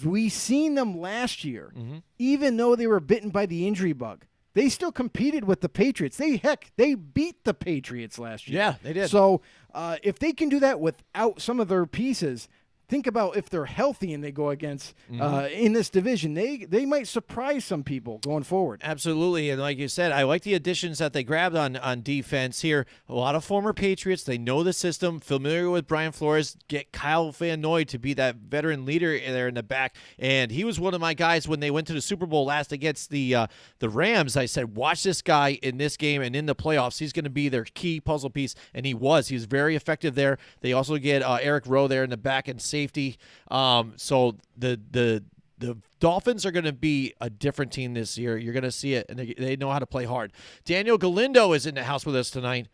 We seen them last year, even though they were bitten by the injury bug. They still competed with the Patriots. They beat the Patriots last year. Yeah, they did. So if they can do that without some of their pieces, think about if they're healthy and they go against in this division, they might surprise some people going forward. Absolutely, and like you said, I like the additions that they grabbed on defense here. A lot of former Patriots, they know the system, familiar with Brian Flores. Get Kyle Van Noy to be that veteran leader there in the back, and he was one of my guys when they went to the Super Bowl last against the Rams. I said, watch this guy in this game and in the playoffs. He's going to be their key puzzle piece, and he was. He was very effective there. They also get Eric Rowe there in the back and safety. So the Dolphins are going to be a different team this year. You're going to see it, and they know how to play hard. Daniel Galindo is in the house with us tonight.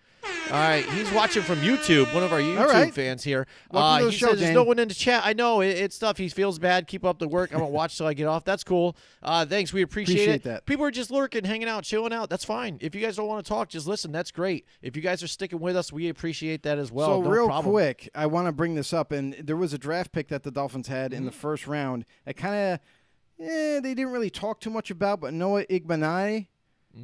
All right, he's watching from YouTube, one of our YouTube fans here. Welcome to the show, says there's no one in the chat. I know, it's tough. He feels bad. Keep up the work. I'm going to watch till I get off. That's cool. Thanks. We appreciate it. That. People are just lurking, hanging out, chilling out. That's fine. If you guys don't want to talk, just listen. That's great. If you guys are sticking with us, we appreciate that as well. So no real problem. quick, I want to bring this up, and there was a draft pick that the Dolphins had in the first round. It kind of, they didn't really talk too much about, but Noah Igbenai,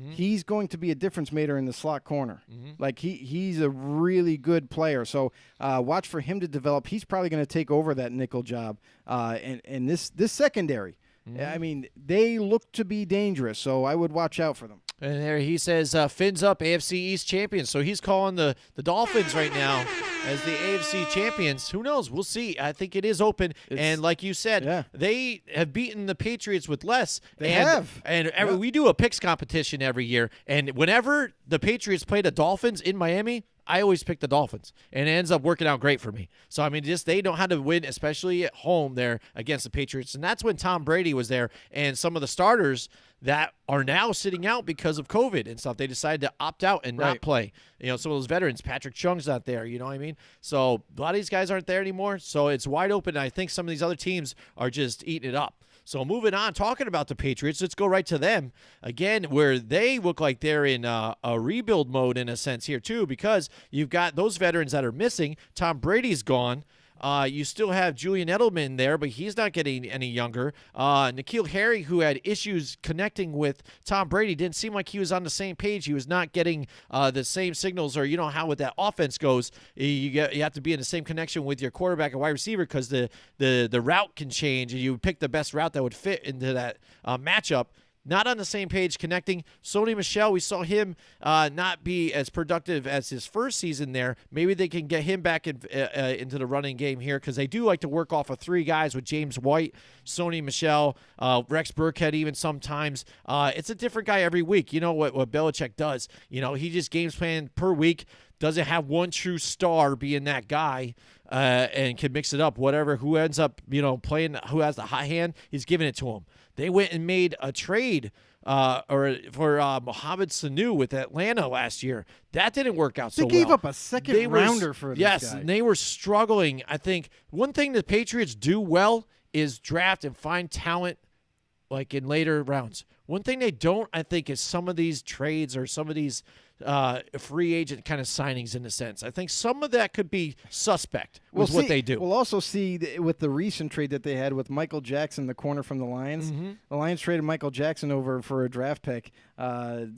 he's going to be a difference maker in the slot corner. Like he's a really good player. So watch for him to develop. He's probably going to take over that nickel job. And this secondary, I mean, they look to be dangerous. So I would watch out for them. And there he says, fins up, AFC East champions. So he's calling the Dolphins right now as the AFC champions. Who knows? We'll see. I think it is open. And like you said, they have beaten the Patriots with less. They have. And we do a picks competition every year. And whenever the Patriots play the Dolphins in Miami, I always pick the Dolphins, and it ends up working out great for me. So, I mean, they know how to win, especially at home there against the Patriots. And that's when Tom Brady was there, and some of the starters that are now sitting out because of COVID and stuff, they decided to opt out and not play. You know, some of those veterans, Patrick Chung's not there, you know what I mean? So, a lot of these guys aren't there anymore, so it's wide open, and I think some of these other teams are just eating it up. So moving on, talking about the Patriots, let's go right to them again, where they look like they're in a rebuild mode in a sense here too, because you've got those veterans that are missing. Tom Brady's gone. You still have Julian Edelman there, but he's not getting any younger. N'Keal Harry, who had issues connecting with Tom Brady, didn't seem like he was on the same page. He was not getting the same signals, or how with that offense goes, you have to be in the same connection with your quarterback and wide receiver, because the route can change, and you pick the best route that would fit into that matchup. Not on the same page connecting. Sony Michel, we saw him not be as productive as his first season there. Maybe they can get him back into the running game here, because they do like to work off of three guys with James White, Sony Michel, Rex Burkhead even sometimes. It's a different guy every week. You know what Belichick does. He just games plan per week. Doesn't have one true star being that guy, and can mix it up. Who ends up playing, who has the hot hand, he's giving it to him. They went and made a trade for Mohamed Sanu with Atlanta last year. That didn't work out so well. They gave up a second rounder for this guy. Yes, and they were struggling. I think one thing the Patriots do well is draft and find talent like in later rounds. One thing they don't, I think, is some of these trades or some of these free agent kind of signings in a sense. I think some of that could be suspect with what they do. We'll also see with the recent trade that they had with Michael Jackson, the corner from the Lions. Mm-hmm. The Lions traded Michael Jackson over for a draft pick,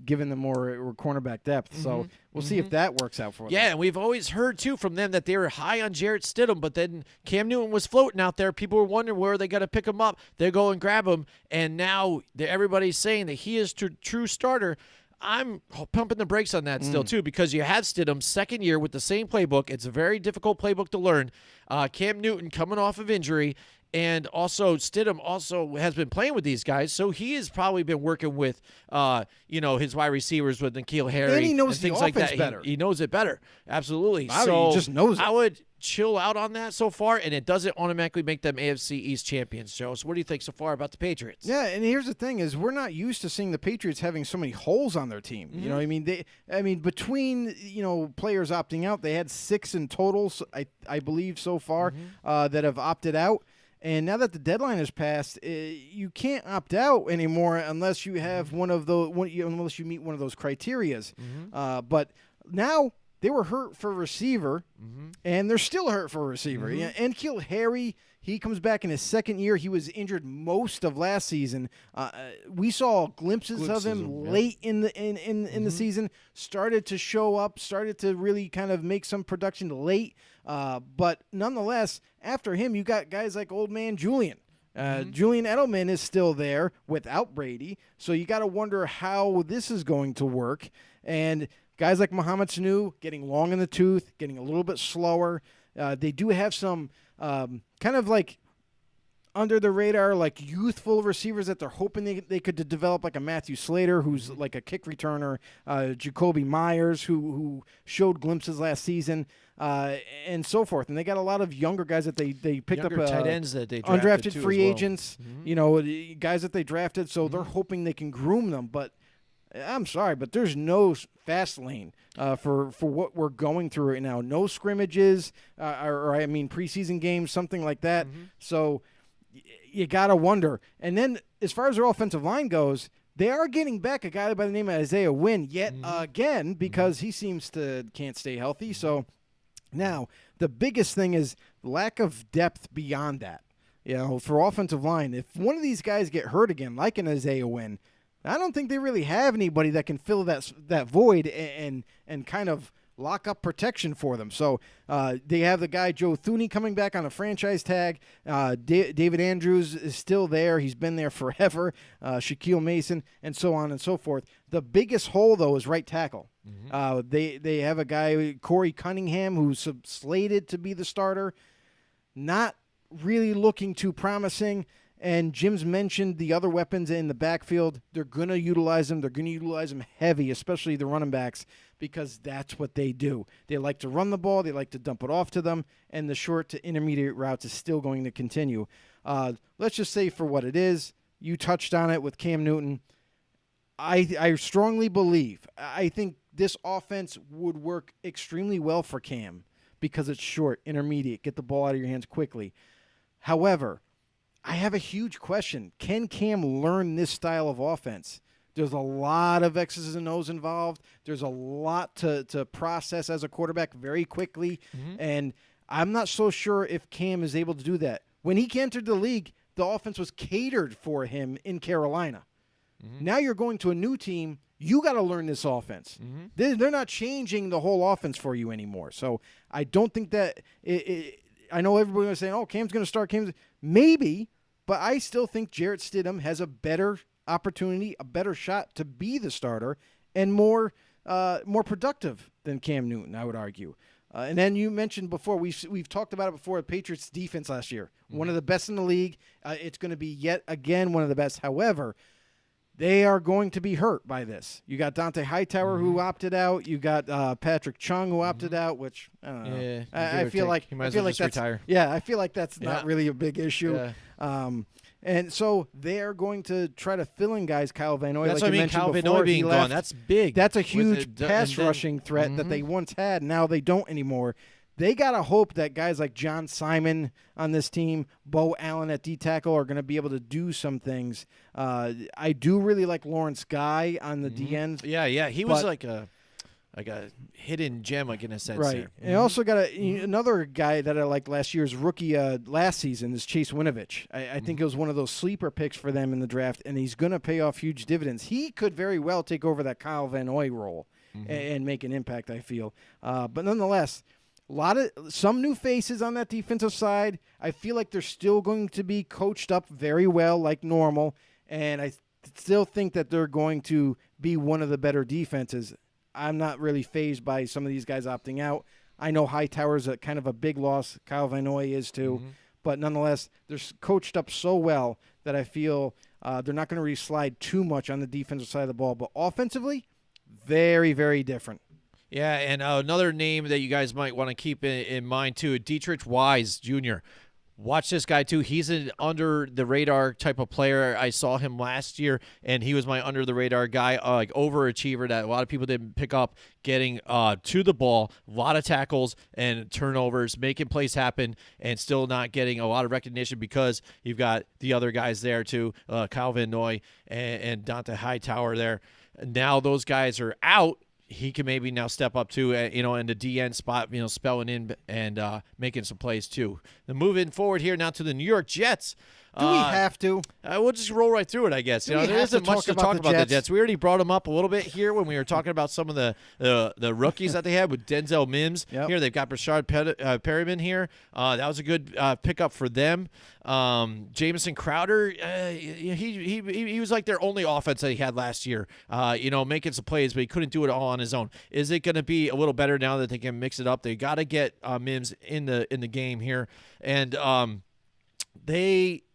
giving them more cornerback depth. So we'll see if that works out for them. Yeah, and we've always heard, too, from them that they were high on Jarrett Stidham, but then Cam Newton was floating out there. People were wondering where they got to pick him up. They go and grab him, and now everybody's saying that he is true starter. I'm pumping the brakes on that still, too, because you have Stidham second year with the same playbook. It's a very difficult playbook to learn. Cam Newton coming off of injury, and also Stidham also has been playing with these guys, so he has probably been working with, his wide receivers with N'Keal Harry and he knows things the like offense that. better. He knows it better, absolutely. He So just knows it. I would chill out on that so far, and it doesn't automatically make them AFC East champions, Joe. So what do you think so far about the Patriots? Yeah, and here's the thing: is we're not used to seeing the Patriots having so many holes on their team. You know what I mean? Between players opting out, they had 6 in total, I believe, so far that have opted out. And now that the deadline has passed, you can't opt out anymore unless you have unless you meet one of those criterias. But now they were hurt for receiver, and they're still hurt for receiver. N'Keal Harry, he comes back in his second year. He was injured most of last season. We saw glimpses of him late in the season. Started to show up. Started to really kind of make some production late. But nonetheless, after him, you got guys like old man Julian. Julian Edelman is still there without Brady. So you got to wonder how this is going to work. And guys like Mohamed Sanu getting long in the tooth, getting a little bit slower. They do have some kind of like under the radar, like youthful receivers that they're hoping they could develop, like a Matthew Slater, who's like a kick returner, Jacoby Myers, who showed glimpses last season, and so forth. And they got a lot of younger guys that they picked Younger up, tight ends that they drafted undrafted too free as well. agents, guys that they drafted. So they're hoping they can groom them, but I'm sorry, but there's no fast lane for what we're going through right now. No scrimmages, preseason games, something like that. So you got to wonder. And then as far as their offensive line goes, they are getting back a guy by the name of Isaiah Wynn yet again, because he seems to can't stay healthy. So now the biggest thing is lack of depth beyond that. For offensive line, if one of these guys get hurt again, like an Isaiah Wynn, I don't think they really have anybody that can fill that void and kind of lock up protection for them. So they have the guy Joe Thuney coming back on a franchise tag. David Andrews is still there. He's been there forever. Shaquille Mason, and so on and so forth. The biggest hole, though, is right tackle. They have a guy, Corey Cunningham, who's slated to be the starter. Not really looking too promising. And Jim's mentioned the other weapons in the backfield. They're going to utilize them. They're going to utilize them heavy, especially the running backs, because that's what they do. They like to run the ball. They like to dump it off to them. And the short to intermediate routes is still going to continue. Let's just say for what it is, you touched on it with Cam Newton. I strongly believe, I think this offense would work extremely well for Cam because it's short, intermediate, get the ball out of your hands quickly. However, I have a huge question. Can Cam learn this style of offense? There's a lot of X's and O's involved. There's a lot to process as a quarterback very quickly. And I'm not so sure if Cam is able to do that. When he entered the league, the offense was catered for him in Carolina. Now you're going to a new team. You got to learn this offense. They're not changing the whole offense for you anymore. So I don't think that I know everybody was saying, oh, Cam's going to start. Maybe, but I still think Jarrett Stidham has a better opportunity, a better shot to be the starter and more productive than Cam Newton, I would argue. And then you mentioned before, we've talked about it before, the Patriots' defense last year, one of the best in the league. It's going to be yet again one of the best. However, they are going to be hurt by this. You got Dante Hightower who opted out. You got Patrick Chung who opted out, which I don't know. Yeah, I feel like he might as well just retire. Yeah, I feel like that's not really a big issue. Yeah. And so they're going to try to fill in guys. Kyle Van Noy, That's like what I you mean. mentioned Kyle Van before, Noy being he gone. left. That's big. That's a huge pass rushing threat that they once had. Now they don't anymore. They got to hope that guys like John Simon on this team, Bo Allen at D-tackle are going to be able to do some things. I do really like Lawrence Guy on the D end. Yeah. He was like a hidden gem, like in a sense. Right. There. And I also got another guy that I liked last year's rookie last season is Chase Winovich. I think it was one of those sleeper picks for them in the draft, and he's going to pay off huge dividends. He could very well take over that Kyle Van Noy role and make an impact, I feel. But nonetheless, some new faces on that defensive side. I feel like they're still going to be coached up very well, like normal, and I still think that they're going to be one of the better defenses. I'm not really fazed by some of these guys opting out. I know Hightower's a kind of a big loss. Kyle Van Noy is too, but nonetheless, they're coached up so well that I feel they're not going to really slide too much on the defensive side of the ball. But offensively, very, very different. Yeah, and another name that you guys might want to keep in mind, too, Dietrich Wise Jr. Watch this guy, too. He's an under-the-radar type of player. I saw him last year, and he was my under-the-radar guy, like overachiever that a lot of people didn't pick up, getting to the ball, a lot of tackles and turnovers, making plays happen, and still not getting a lot of recognition because you've got the other guys there, too, Kyle Van Noy and Dante Hightower there. Now those guys are out. He can maybe now step up too, in the DN spot, spelling in and making some plays too. Then moving forward here now to the New York Jets. Do we have to? We'll just roll right through it, I guess. There isn't much to talk about the Jets. We already brought them up a little bit here when we were talking about some of the rookies that they had with Denzel Mims. Yep. Here they've got Brashard Perryman here. That was a good pickup for them. Jamison Crowder, he was like their only offense that he had last year. Making some plays, but he couldn't do it all on his own. Is it going to be a little better now that they can mix it up? They got to get Mims in the game here, and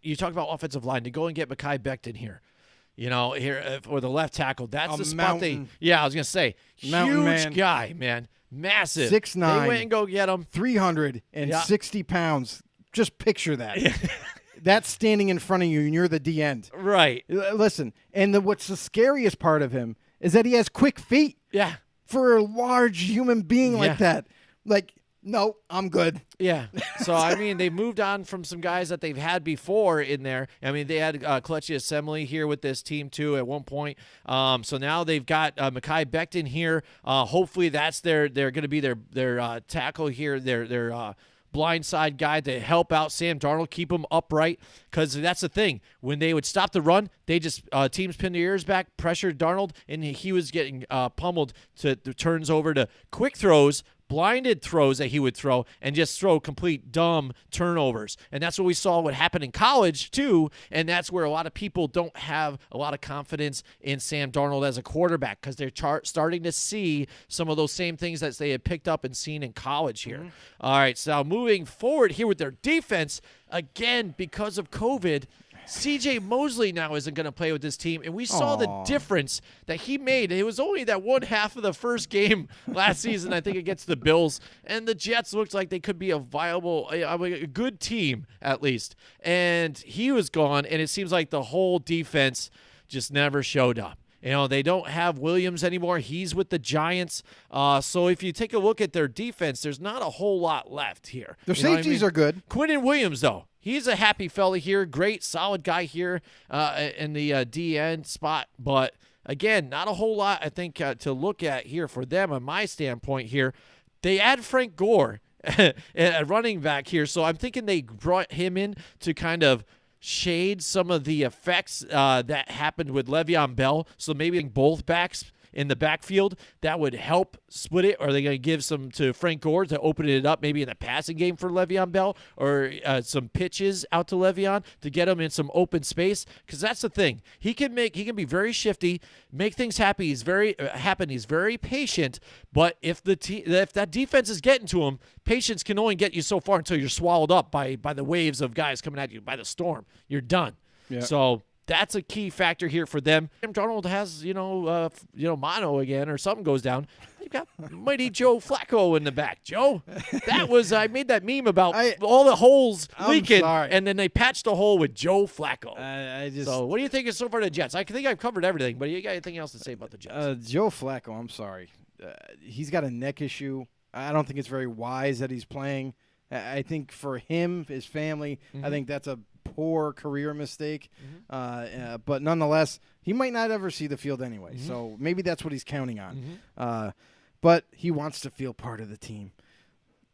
you talk about offensive line. To go and get Mekhi Becton here, here for the left tackle. That's the spot I was gonna say, huge guy, man, massive, 6'9". They went and go get him, 360 pounds. Just picture that. That's standing in front of you, and you're the D end. Right. Listen, and what's the scariest part of him is that he has quick feet. Yeah. For a large human being like that, no, I'm good. Yeah. So, they moved on from some guys that they've had before in there. They had Kelechi Assembly here with this team, too, at one point. So now they've got Mekhi Becton here. Hopefully they're going to be their tackle here, their blindside guy to help out Sam Darnold, keep him upright, because that's the thing. When they would stop the run, they just teams pinned their ears back, pressured Darnold, and he was getting pummeled to turns over to quick throws, blinded throws that he would throw, and just throw complete dumb turnovers. And that's what we saw what happened in college, too, and that's where a lot of people don't have a lot of confidence in Sam Darnold as a quarterback because they're starting to see some of those same things that they had picked up and seen in college here. All right, so moving forward here with their defense, again, because of COVID, C.J. Mosley now isn't going to play with this team, and we saw the difference that he made. It was only that one half of the first game last season, I think, against the Bills, and the Jets looked like they could be a viable, a good team at least. And he was gone, and it seems like the whole defense just never showed up. They don't have Williams anymore. He's with the Giants. So if you take a look at their defense, there's not a whole lot left here. Their safeties are good. Quinnen Williams, though. he's a happy fella here. Great, solid guy here in the DN spot. But, again, not a whole lot, I think, to look at here for them on my standpoint here. They add Frank Gore at running back here, so I'm thinking they brought him in to kind of shade some of the effects that happened with Le'Veon Bell. So maybe both backs in the backfield, that would help split it. Or are they going to give some to Frank Gore to open it up maybe in the passing game for Le'Veon Bell, or some pitches out to Le'Veon to get him in some open space? Because that's the thing. He can be very shifty, make things happen. He's very patient. But if that defense is getting to him, patience can only get you so far until you're swallowed up by the waves of guys coming at you, by the storm. You're done. Yeah. So that's a key factor here for them. Sam Darnold has, mono again, or something goes down. You've got mighty Joe Flacco in the back. Joe, I made that meme about all the holes leaking, and then they patched a hole with Joe Flacco. So what do you think is so far the Jets? I think I've covered everything, but you got anything else to say about the Jets? Joe Flacco, I'm sorry. He's got a neck issue. I don't think it's very wise that he's playing. I think for him, his family, I think that's a poor career mistake. But nonetheless, he might not ever see the field anyway. So maybe that's what he's counting on. But he wants to feel part of the team,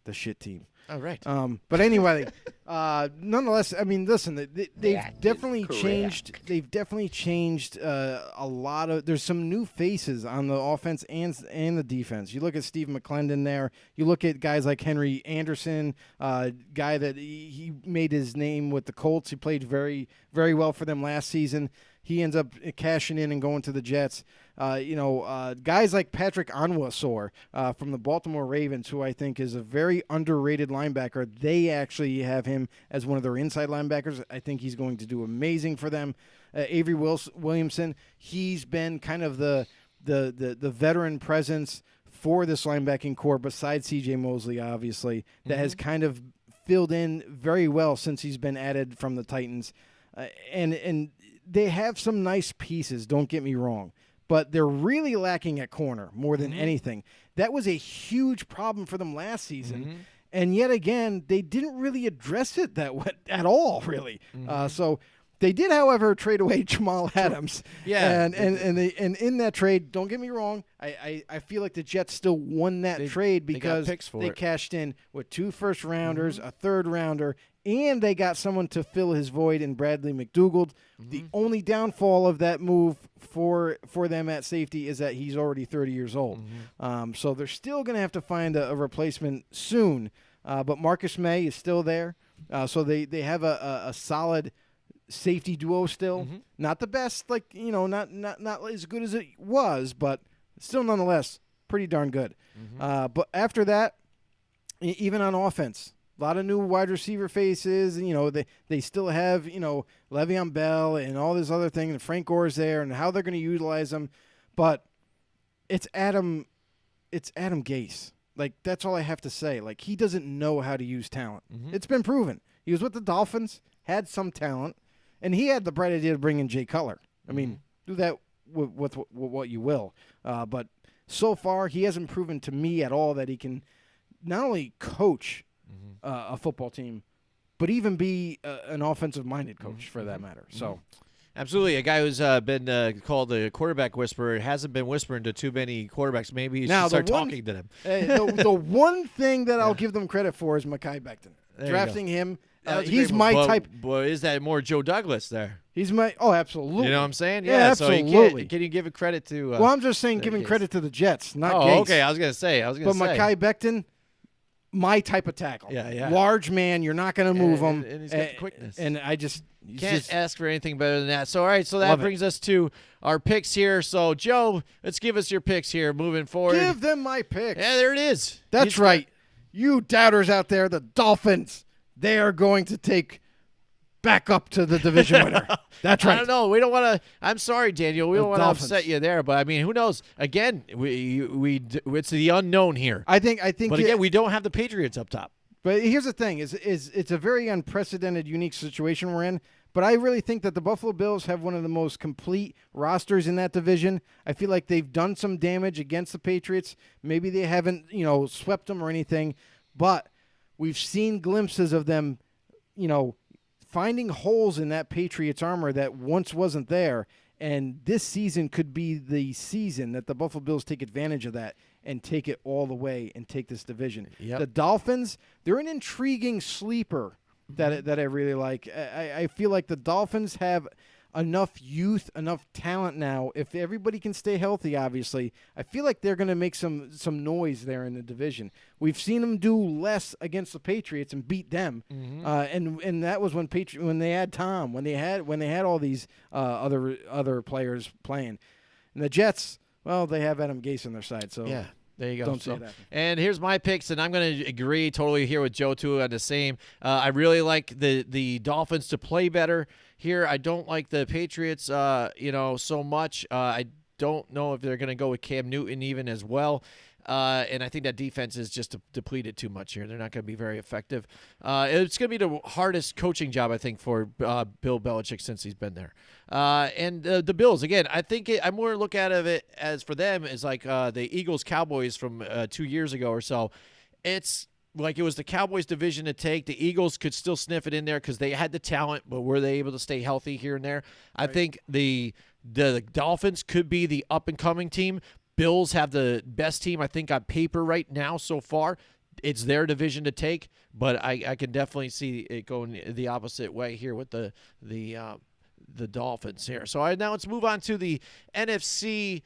the shit team. All right. But anyway, nonetheless, I mean, listen, they've definitely changed. They've definitely changed a lot of. There's some new faces on the offense and the defense. You look at Steve McClendon there. You look at guys like Henry Anderson, guy that he made his name with the Colts. He played very, very well for them last season. He ends up cashing in and going to the Jets. Guys like Patrick Onwuasor from the Baltimore Ravens, who I think is a very underrated linebacker. They actually have him as one of their inside linebackers. I think he's going to do amazing for them. Avery Williamson, he's been kind of the veteran presence for this linebacking core, besides C.J. Mosley, obviously, that has kind of filled in very well since he's been added from the Titans. And they have some nice pieces, don't get me wrong, but they're really lacking at corner more than anything. That was a huge problem for them last season, and yet again, they didn't really address it at all, really. So they did, however, trade away Jamal Adams. Yeah, and in that trade, don't get me wrong, I feel like the Jets still won that trade because they cashed in with 2 first-rounders, a third-rounder, and they got someone to fill his void in Bradley McDougald. The only downfall of that move for them at safety is that he's already 30 years old. So they're still going to have to find a replacement soon. But Marcus May is still there. So they have a solid safety duo still. Not the best, not as good as it was, but still nonetheless pretty darn good. But after that, even on offense, a lot of new wide receiver faces. They still have, Le'Veon Bell and all this other thing, and Frank Gore's there, and how they're going to utilize them. But it's Adam Gase. That's all I have to say. He doesn't know how to use talent. It's been proven. He was with the Dolphins, had some talent, and he had the bright idea to bring in Jay Cutler. I mean, do that with what you will. But so far, he hasn't proven to me at all that he can not only coach a football team, but even be an offensive-minded coach for that matter. So, absolutely, a guy who's been called the quarterback whisperer hasn't been whispering to too many quarterbacks. Maybe you should start talking to them. The one thing that I'll give them credit for is Mekhi Becton. Drafting him, he's my type. But is that more Joe Douglas there? He's absolutely. You know what I'm saying? Yeah, absolutely. So can you give a credit to? Well, I'm just saying, giving credit to the Jets, not Gase. Oh, okay. I was gonna say. But Mekhi Becton, my type of tackle. Yeah. Large man, you're not going to move him. And he's got the quickness. And I just can't ask for anything better than that. So, all right, so that brings us to our picks here. So, Joe, let's give us your picks here moving forward. Give them my picks. Yeah, there it is. That's right. You doubters out there, the Dolphins, they are going to take back up to the division winner. That's right. I don't know. We don't want to. I'm sorry, Daniel. We don't want to upset you there, but I mean, who knows? Again, it's the unknown here. I think. But again, we don't have the Patriots up top. But here's the thing: is it's a very unprecedented, unique situation we're in. But I really think that the Buffalo Bills have one of the most complete rosters in that division. I feel like they've done some damage against the Patriots. Maybe they haven't, swept them or anything, but we've seen glimpses of them, finding holes in that Patriots armor that once wasn't there. And this season could be the season that the Buffalo Bills take advantage of that and take it all the way and take this division. Yep. The Dolphins, they're an intriguing sleeper that I really like. I feel like the Dolphins have enough youth, enough talent now. If everybody can stay healthy, obviously, I feel like they're going to make some noise there in the division. We've seen them do less against the Patriots and beat them, and that was when they had Tom, when they had all these other players playing, and the Jets. Well, they have Adam Gase on their side, so yeah. There you go. Don't say that. And here's my picks, and I'm going to agree totally here with Joe, too, on the same. I really like the Dolphins to play better here. I don't like the Patriots, so much. I don't know if they're going to go with Cam Newton even as well. And I think that defense is just depleted too much here. They're not going to be very effective. It's going to be the hardest coaching job, I think, for Bill Belichick since he's been there. And the Bills, again, I think I more look at it as for them as like the Eagles-Cowboys from 2 years ago or so. It's like it was the Cowboys division to take. The Eagles could still sniff it in there because they had the talent, but were they able to stay healthy here and there? I think the Dolphins could be the up-and-coming team. Bills have the best team, I think, on paper right now so far. It's their division to take, but I can definitely see it going the opposite way here with the Dolphins here. So now let's move on to the NFC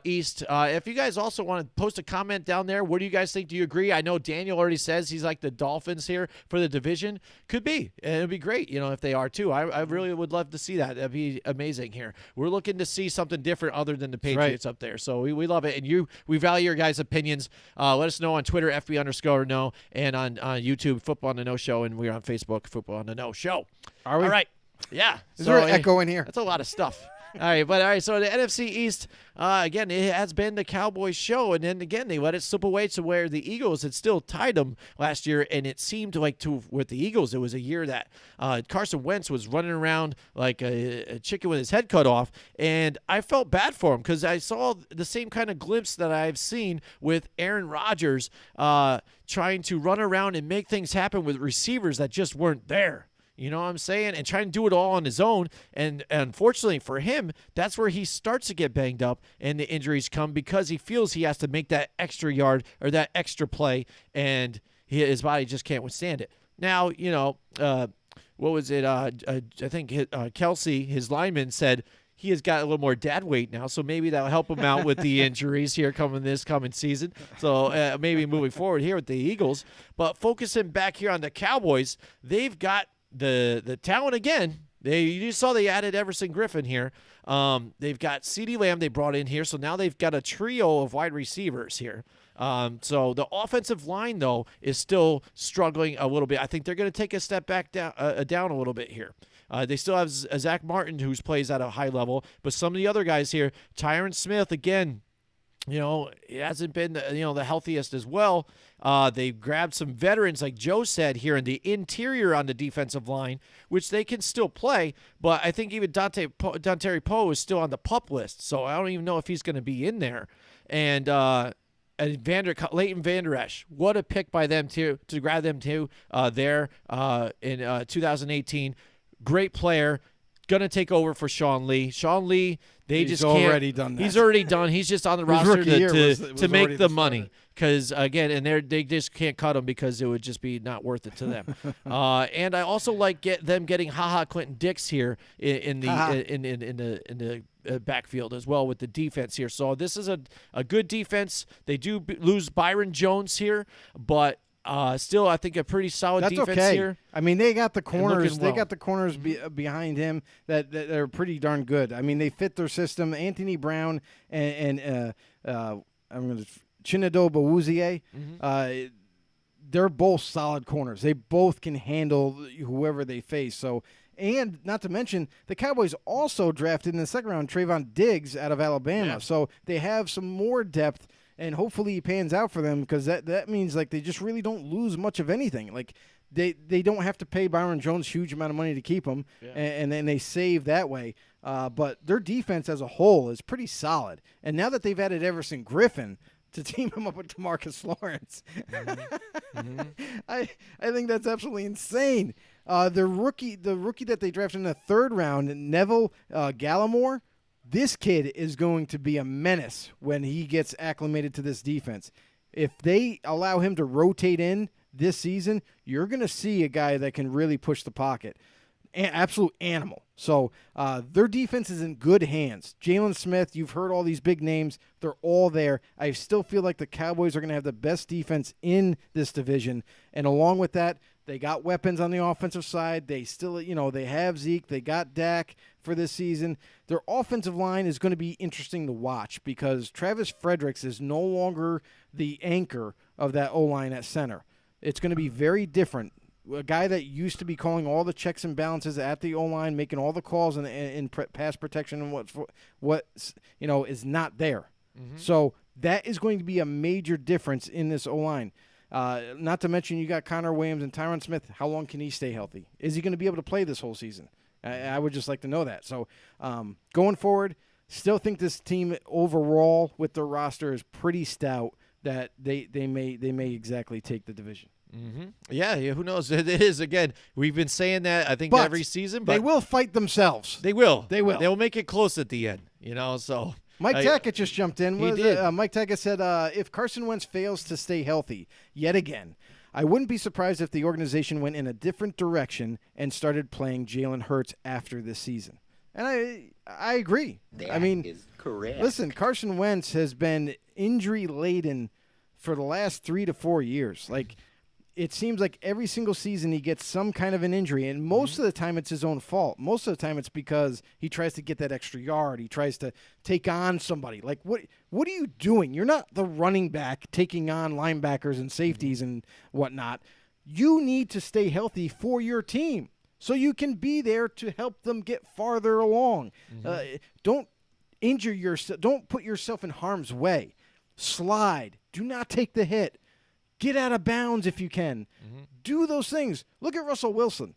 East. If you guys also want to post a comment down there, what do you guys think? Do you agree? I know Daniel already says he's like the Dolphins here for the division. Could be. And it'd be great, if they are too. I really would love to see that. That'd be amazing here. We're looking to see something different other than the Patriots up there. So we love it. And we value your guys' opinions. Let us know on Twitter, FB_no, and on YouTube, Football on the No Show. And we're on Facebook, Football on the No Show. Are we? All right. Yeah. Is there an echo in here? That's a lot of stuff. All right, so the NFC East, again, it has been the Cowboys show, and then again, they let it slip away to where the Eagles had still tied them last year, and it seemed like with the Eagles, it was a year that Carson Wentz was running around like a chicken with his head cut off, and I felt bad for him because I saw the same kind of glimpse that I've seen with Aaron Rodgers trying to run around and make things happen with receivers that just weren't there. You know what I'm saying? And trying to do it all on his own. And unfortunately for him, that's where he starts to get banged up and the injuries come because he feels he has to make that extra yard or that extra play, and his body just can't withstand it. Now, what was it? I think Kelsey, his lineman, said he has got a little more dad weight now, so maybe that'll help him out with the injuries here this coming season. So maybe moving forward here with the Eagles. But focusing back here on the Cowboys, they've got the talent again. You just saw they added Everson Griffin here. They've got CeeDee Lamb they brought in here, so now they've got a trio of wide receivers here. So the offensive line, though, is still struggling a little bit. I think they're going to take a step back down a little bit here. They still have Zach Martin, who plays at a high level, but some of the other guys here, Tyron Smith, again, it hasn't been the healthiest as well. They grabbed some veterans, like Joe said, here in the interior on the defensive line, which they can still play. But I think even Dontari Poe is still on the PUP list, so I don't even know if he's going to be in there. And Leighton Vander Esch, what a pick by them to grab them too there in 2018. Great player. Going to take over for Sean Lee. Sean Lee, he's already done that. He's already done. He's just on the roster to make the money. Because, again, and they just can't cut him because it would just be not worth it to them. And I also like them getting Clinton Dix here in the backfield as well with the defense here. So this is a good defense. They do lose Byron Jones here, but still, I think a pretty solid defense here. I mean, they got the corners. They got the corners behind him that are pretty darn good. I mean, they fit their system. Anthony Brown and Chinedu Awuzie, they're both solid corners. They both can handle whoever they face. So, and not to mention, the Cowboys also drafted in the second round Trayvon Diggs out of Alabama. Yeah. So they have some more depth. And hopefully he pans out for them because that means like they just really don't lose much of anything. Like they don't have to pay Byron Jones huge amount of money to keep him, and then they save that way. But their defense as a whole is pretty solid. And now that they've added Everson Griffin to team him up with DeMarcus Lawrence, I think that's absolutely insane. The rookie that they drafted in the 3rd round, Neville Gallimore, this kid is going to be a menace when he gets acclimated to this defense. If they allow him to rotate in this season, you're going to see a guy that can really push the pocket. Absolute animal. So their defense is in good hands. Jalen Smith, you've heard all these big names. They're all there. I still feel like the Cowboys are going to have the best defense in this division. And along with that, they got weapons on the offensive side. They still, they have Zeke. They got Dak for this season. Their offensive line is going to be interesting to watch because Travis Fredericks is no longer the anchor of that O-line at center. It's going to be very different. A guy that used to be calling all the checks and balances at the O-line, making all the calls in pass protection and what is not there. Mm-hmm. So that is going to be a major difference in this O-line. Not to mention you got Connor Williams and Tyron Smith. How long can he stay healthy? Is he going to be able to play this whole season? I would just like to know that. So going forward, still think this team overall with their roster is pretty stout that they may exactly take the division. Mm-hmm. Yeah, who knows? It is, again, we've been saying that, I think, every season. But they will fight themselves. They will. They will. They'll make it close at the end, so. Mike Tackett just jumped in. He did. Mike Tackett said, if Carson Wentz fails to stay healthy yet again, I wouldn't be surprised if the organization went in a different direction and started playing Jalen Hurts after this season. And I agree. That is correct. Listen, Carson Wentz has been injury-laden for the last 3 to 4 years. It seems like every single season he gets some kind of an injury, and most of the time it's his own fault. Most of the time it's because he tries to get that extra yard. He tries to take on somebody. What are you doing? You're not the running back taking on linebackers and safeties and whatnot. You need to stay healthy for your team so you can be there to help them get farther along. Don't injure yourself. Don't put yourself in harm's way. Slide. Do not take the hit. Get out of bounds if you can. Do those things. Look at Russell Wilson.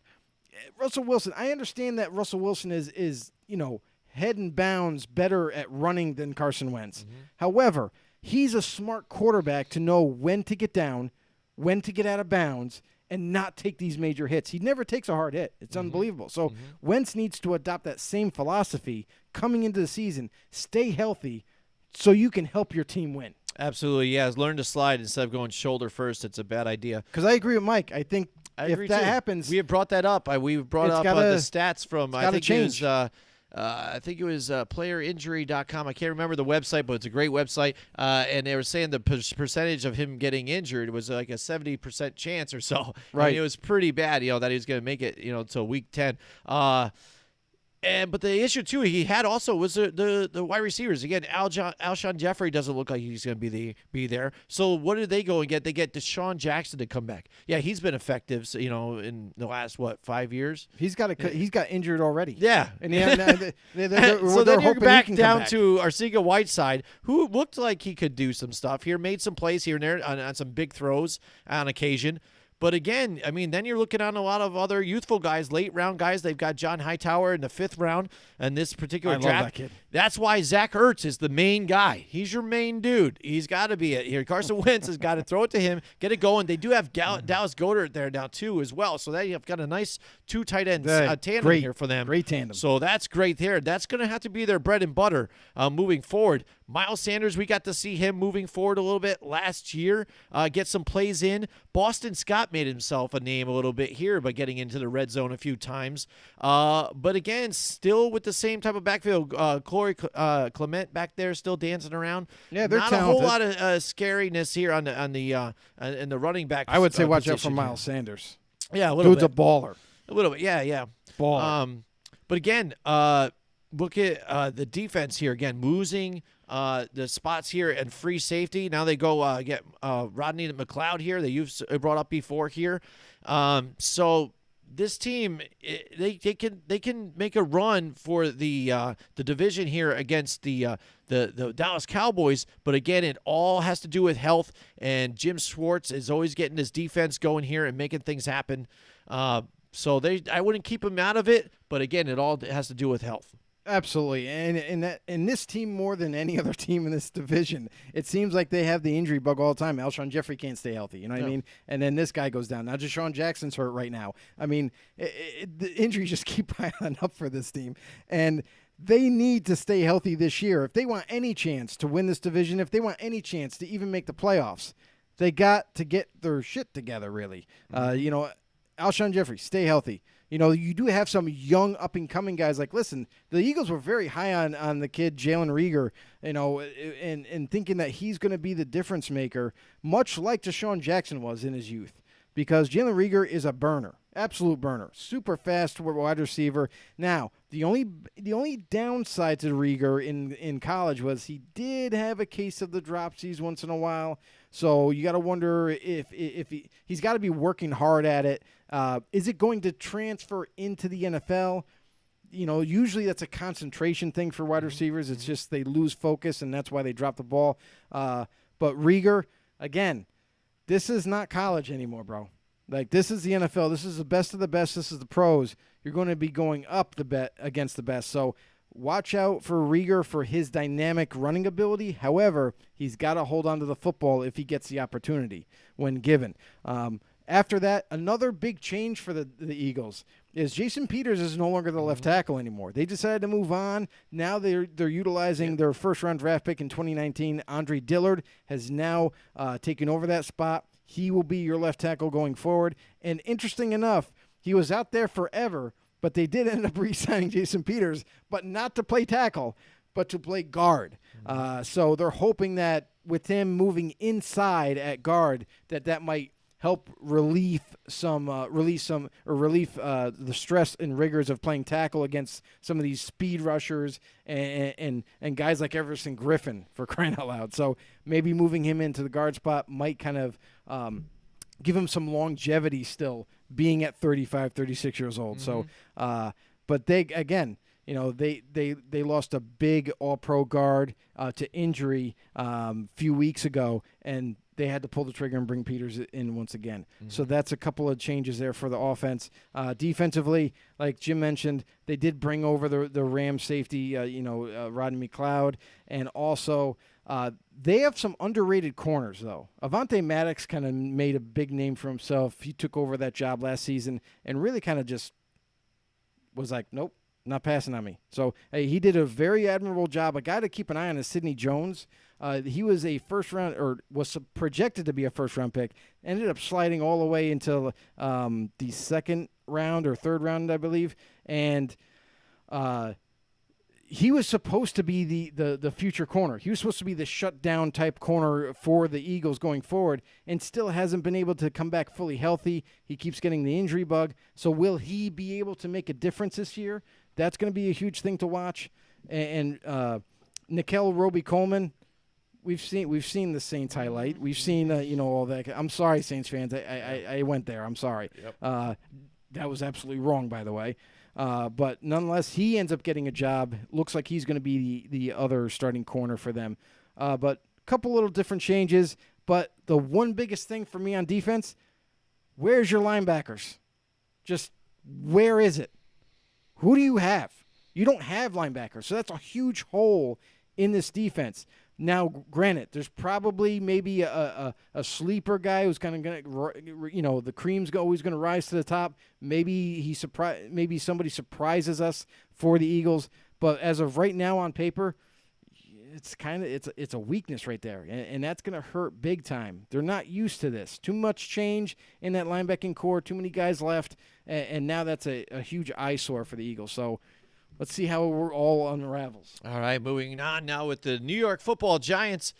I understand that Russell Wilson is head and bounds better at running than Carson Wentz. However, he's a smart quarterback to know when to get down, when to get out of bounds, and not take these major hits. He never takes a hard hit. It's unbelievable. So Wentz needs to adopt that same philosophy coming into the season. Stay healthy so you can help your team win. Absolutely, yeah. Learn to slide instead of going shoulder first. It's a bad idea. Because I agree with Mike. I think if that happens, we have brought that up. We've brought up the stats from. I think change. it was playerinjury.com. I can't remember the website, but it's a great website. And they were saying the percentage of him getting injured was like a 70% chance or so. Right. I mean, it was pretty bad. That he was going to make it. Until week 10. But the issue too he had also was the wide receivers. Again, Alshon Jeffrey doesn't look like he's going to be there. So what did they go and get? They get Deshaun Jackson to come back. Yeah, he's been effective. So, in the last 5 years. He's got injured already. Yeah, and so then you're back down to Arcega-Whiteside, who looked like he could do some stuff here, made some plays here and there on some big throws on occasion. But again, I mean, then you're looking on a lot of other youthful guys, late round guys. They've got John Hightower in the 5th round in this particular draft. Love that kid. That's why Zach Ertz is the main guy. He's your main dude. He's got to be it here. Carson Wentz has got to throw it to him, get it going. They do have Dallas Goedert there now too as well. So that you've got a nice 2 tight ends tandem here for them. Great tandem. So that's great there. That's going to have to be their bread and butter moving forward. Miles Sanders, we got to see him moving forward a little bit last year, get some plays in. Boston Scott made himself a name a little bit here by getting into the red zone a few times. But again, still with the same type of backfield. Corey Clement back there still dancing around. Yeah, they're not talented. a whole lot of scariness here in the running back. I would say watch out for position Miles Sanders. Yeah, a little Dude's bit. a baller. A little bit, yeah. Baller. But again, look at the defense here. Again, losing the spots here and free safety. Now they go get Rodney McLeod here. You've brought up before here. So this team, they can make a run for the division here against the Dallas Cowboys. But again, it all has to do with health. And Jim Schwartz is always getting his defense going here and making things happen. So I wouldn't keep him out of it. But again, it all has to do with health. Absolutely, and this team more than any other team in this division, it seems like they have the injury bug all the time. Alshon Jeffrey can't stay healthy, you know what I mean? And then this guy goes down. Now Deshaun Jackson's hurt right now. I mean, the injuries just keep piling up for this team, and they need to stay healthy this year if they want any chance to win this division. If they want any chance to even make the playoffs, they got to get their shit together. Really, Alshon Jeffrey, stay healthy. You do have some young up-and-coming guys. Like, listen, the Eagles were very high on the kid Jalen Reagor, and thinking that he's going to be the difference maker, much like Deshaun Jackson was in his youth, because Jalen Reagor is a burner, absolute burner, super fast wide receiver. Now, the only downside to Reagor in college was he did have a case of the dropsies once in a while. So you got to wonder if he's got to be working hard at it. Is it going to transfer into the NFL? Usually that's a concentration thing for wide receivers. It's just they lose focus, and that's why they drop the ball. But Reagor, again, this is not college anymore, bro. Like, this is the NFL. This is the best of the best. This is the pros. You're going to be going up the bet against the best. So watch out for Reagor for his dynamic running ability. However, he's got to hold on to the football if he gets the opportunity when given. After that, another big change for the Eagles is Jason Peters is no longer the left tackle anymore. They decided to move on. Now they're utilizing their first-round draft pick in 2019. Andre Dillard has now taken over that spot. He will be your left tackle going forward. And interesting enough, he was out there forever, but they did end up re-signing Jason Peters, but not to play tackle, but to play guard. So they're hoping that with him moving inside at guard, that might help relieve the stress and rigors of playing tackle against some of these speed rushers and guys like Everson Griffin, for crying out loud. So maybe moving him into the guard spot might kind of give him some longevity still, being at 35, 36 years old. So, but they, again, they lost a big all-pro guard to injury few weeks ago, and they had to pull the trigger and bring Peters in once again. So that's a couple of changes there for the offense. Defensively, like Jim mentioned, they did bring over the Rams safety, Rodney McLeod, and also they have some underrated corners, though. Avonte Maddox kind of made a big name for himself. He took over that job last season and really kind of just was like, nope, not passing on me. So he did a very admirable job. A guy to keep an eye on is Sidney Jones. He was a first-round, or was projected to be a first-round pick, ended up sliding all the way into the second round or third round, I believe. And he was supposed to be the future corner. He was supposed to be the shutdown type corner for the Eagles going forward, and still hasn't been able to come back fully healthy. He keeps getting the injury bug. So will he be able to make a difference this year? That's going to be a huge thing to watch. And Nickel Roby-Coleman, we've seen the Saints highlight. We've seen all that. I'm sorry, Saints fans. I went there. I'm sorry. Yep. That was absolutely wrong, by the way. But nonetheless, he ends up getting a job. Looks like he's going to be the other starting corner for them. But a couple little different changes. But the one biggest thing for me on defense, where's your linebackers? Just where is it? Who do you have? You don't have linebackers. So that's a huge hole in this defense. Now, granted, there's probably maybe a sleeper guy who's kind of going to, the cream's always going to rise to the top. Maybe maybe somebody surprises us for the Eagles. But as of right now on paper, it's a weakness right there, and that's going to hurt big time. They're not used to this. Too much change in that linebacking core. Too many guys left, and now that's a huge eyesore for the Eagles. So let's see how it all unravels. All right, moving on now with the New York Football Giants.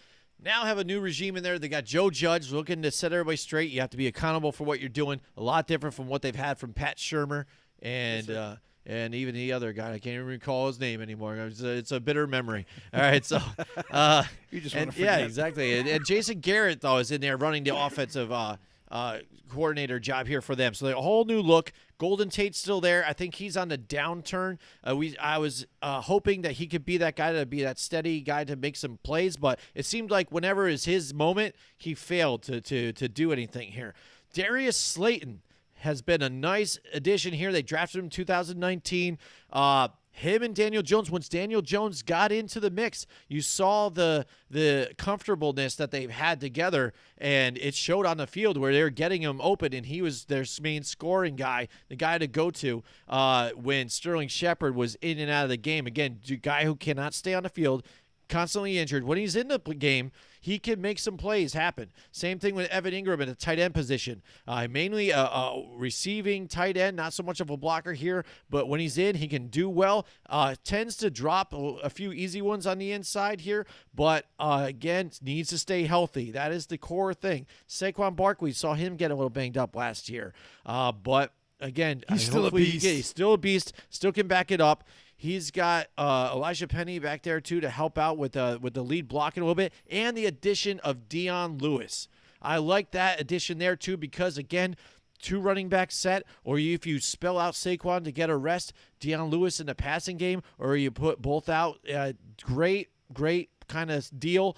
Now have a new regime in there. They got Joe Judge looking to set everybody straight. You have to be accountable for what you're doing. A lot different from what they've had from Pat Shurmur and even the other guy. I can't even recall his name anymore. It's a bitter memory. All right, so you just want to forget. Yeah, exactly. And Jason Garrett though is in there running the offensive coordinator job here for them. So a whole new look. Golden Tate's still there. I think he's on the downturn. I was hoping that he could be that guy to be that steady guy to make some plays, but it seemed like whenever is his moment, he failed to do anything here. Darius Slayton has been a nice addition here. They drafted him in 2019. him and Daniel Jones, once Daniel Jones got into the mix, you saw the comfortableness that they've had together, and it showed on the field where they were getting him open, and he was their main scoring guy, the guy to go to when Sterling Shepard was in and out of the game. Again, the guy who cannot stay on the field, constantly injured. When he's in the game, he can make some plays happen. Same thing with Evan Ingram at the tight end position. Mainly a receiving tight end, not so much of a blocker here, but when he's in, he can do well. Tends to drop a few easy ones on the inside here, but again, needs to stay healthy. That is the core thing. Saquon Barkley, saw him get a little banged up last year, but again, he's still a beast. He's still a beast, still can back it up. He's got Elijah Penny back there, too, to help out with the lead blocking a little bit, and the addition of Dion Lewis. I like that addition there, too, because, again, 2 running back set, or if you spell out Saquon to get a rest, Dion Lewis in the passing game, or you put both out, great kind of deal.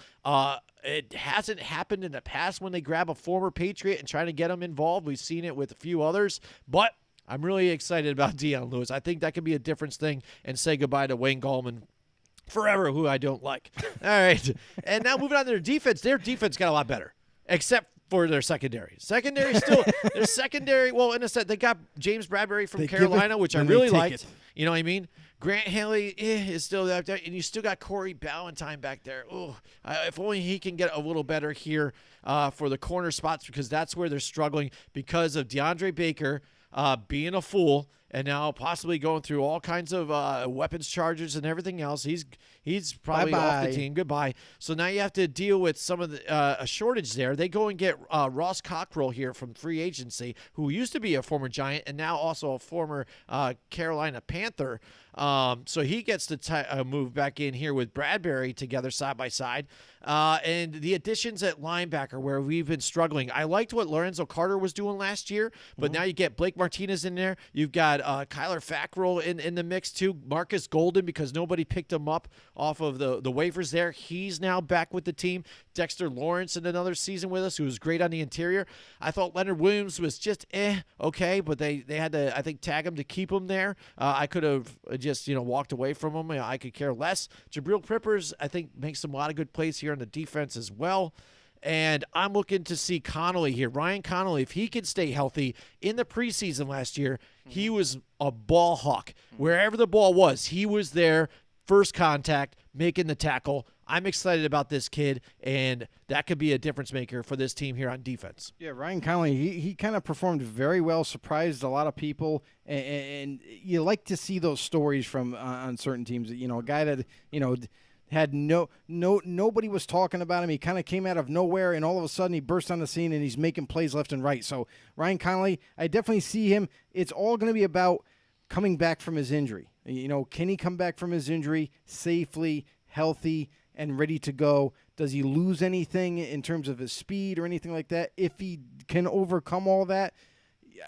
It hasn't happened in the past when they grab a former Patriot and try to get him involved. We've seen it with a few others, but I'm really excited about Dion Lewis. I think that could be a difference thing, and say goodbye to Wayne Gallman forever, who I don't like. All right. And now moving on to their defense. Their defense got a lot better, except for their secondary. Their secondary, well, in a sense, they got James Bradbury from Carolina, which I really liked. You know what I mean? Grant Haley is still there, and you still got Corey Ballantyne back there. Ooh, if only he can get a little better here for the corner spots, because that's where they're struggling because of DeAndre Baker being a fool, and now possibly going through all kinds of weapons charges and everything else. He's probably off the team. Goodbye. So now you have to deal with some of the a shortage there. They go and get Ross Cockrell here from free agency, who used to be a former Giant and now also a former Carolina Panther. So he gets to move back in here with Bradbury together side by side. And the additions at linebacker, where we've been struggling. I liked what Lorenzo Carter was doing last year, but now you get Blake Martinez in there. You've got Kyler Fackrell in the mix too. Marcus Golden, because nobody picked him up off of the waivers there. He's now back with the team. Dexter Lawrence in another season with us, who was great on the interior. I thought Leonard Williams was just okay, but they had to, I think, tag him to keep him there. I could have just walked away from him. I could care less. Jabril Peppers, I think, makes a lot of good plays here on the defense as well. And I'm looking to see Connolly here. Ryan Connolly, if he can stay healthy. In the preseason last year, he was a ball hawk. Wherever the ball was, he was there, first contact, making the tackle. I'm excited about this kid, and that could be a difference maker for this team here on defense. Yeah, Ryan Connolly, he kind of performed very well, surprised a lot of people, and you like to see those stories from on certain teams. A guy that had nobody was talking about him. He kind of came out of nowhere, and all of a sudden he burst on the scene, and he's making plays left and right. So Ryan Connolly, I definitely see him. It's all going to be about coming back from his injury. Can he come back from his injury safely, healthy, and ready to go? Does he lose anything in terms of his speed or anything like that? If he can overcome all that,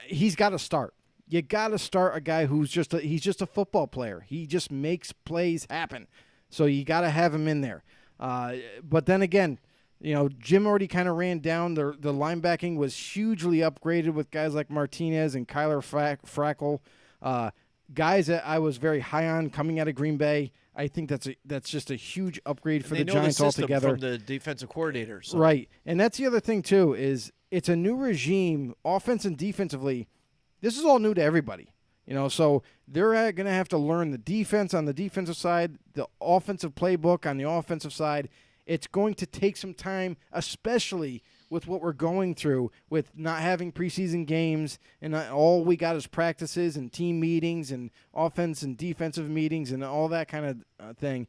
he's got to start. You got to start a guy who's he's just a football player. He just makes plays happen. So you got to have him in there. But then again, Jim already kind of ran down. The linebacking was hugely upgraded with guys like Martinez and Kyler Fackrell, guys that I was very high on coming out of Green Bay. I think that's just a huge upgrade for the Giants altogether. From the defensive coordinator. So. Right. And that's the other thing, too, is it's a new regime, offense and defensively. This is all new to everybody. So they're going to have to learn the defense on the defensive side, the offensive playbook on the offensive side. It's going to take some time, especially with what we're going through with not having preseason games, and all we got is practices and team meetings and offense and defensive meetings and all that kind of thing.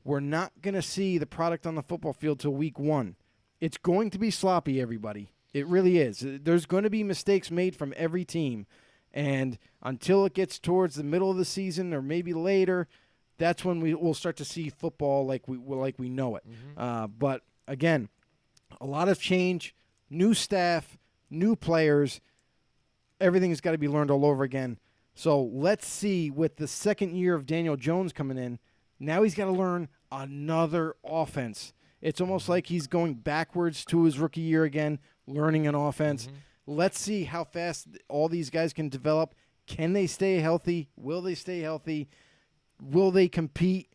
We're not going to see the product on the football field till week 1. It's going to be sloppy, everybody. It really is. There's going to be mistakes made from every team, and until it gets towards the middle of the season or maybe later, that's when we'll start to see football like we know it. But again, a lot of change, new staff, new players. Everything has got to be learned all over again. So let's see, with the second year of Daniel Jones coming in, now he's got to learn another offense. It's almost like he's going backwards to his rookie year again, learning an offense. Let's see how fast all these guys can develop. Can they stay healthy? Will they stay healthy? will they compete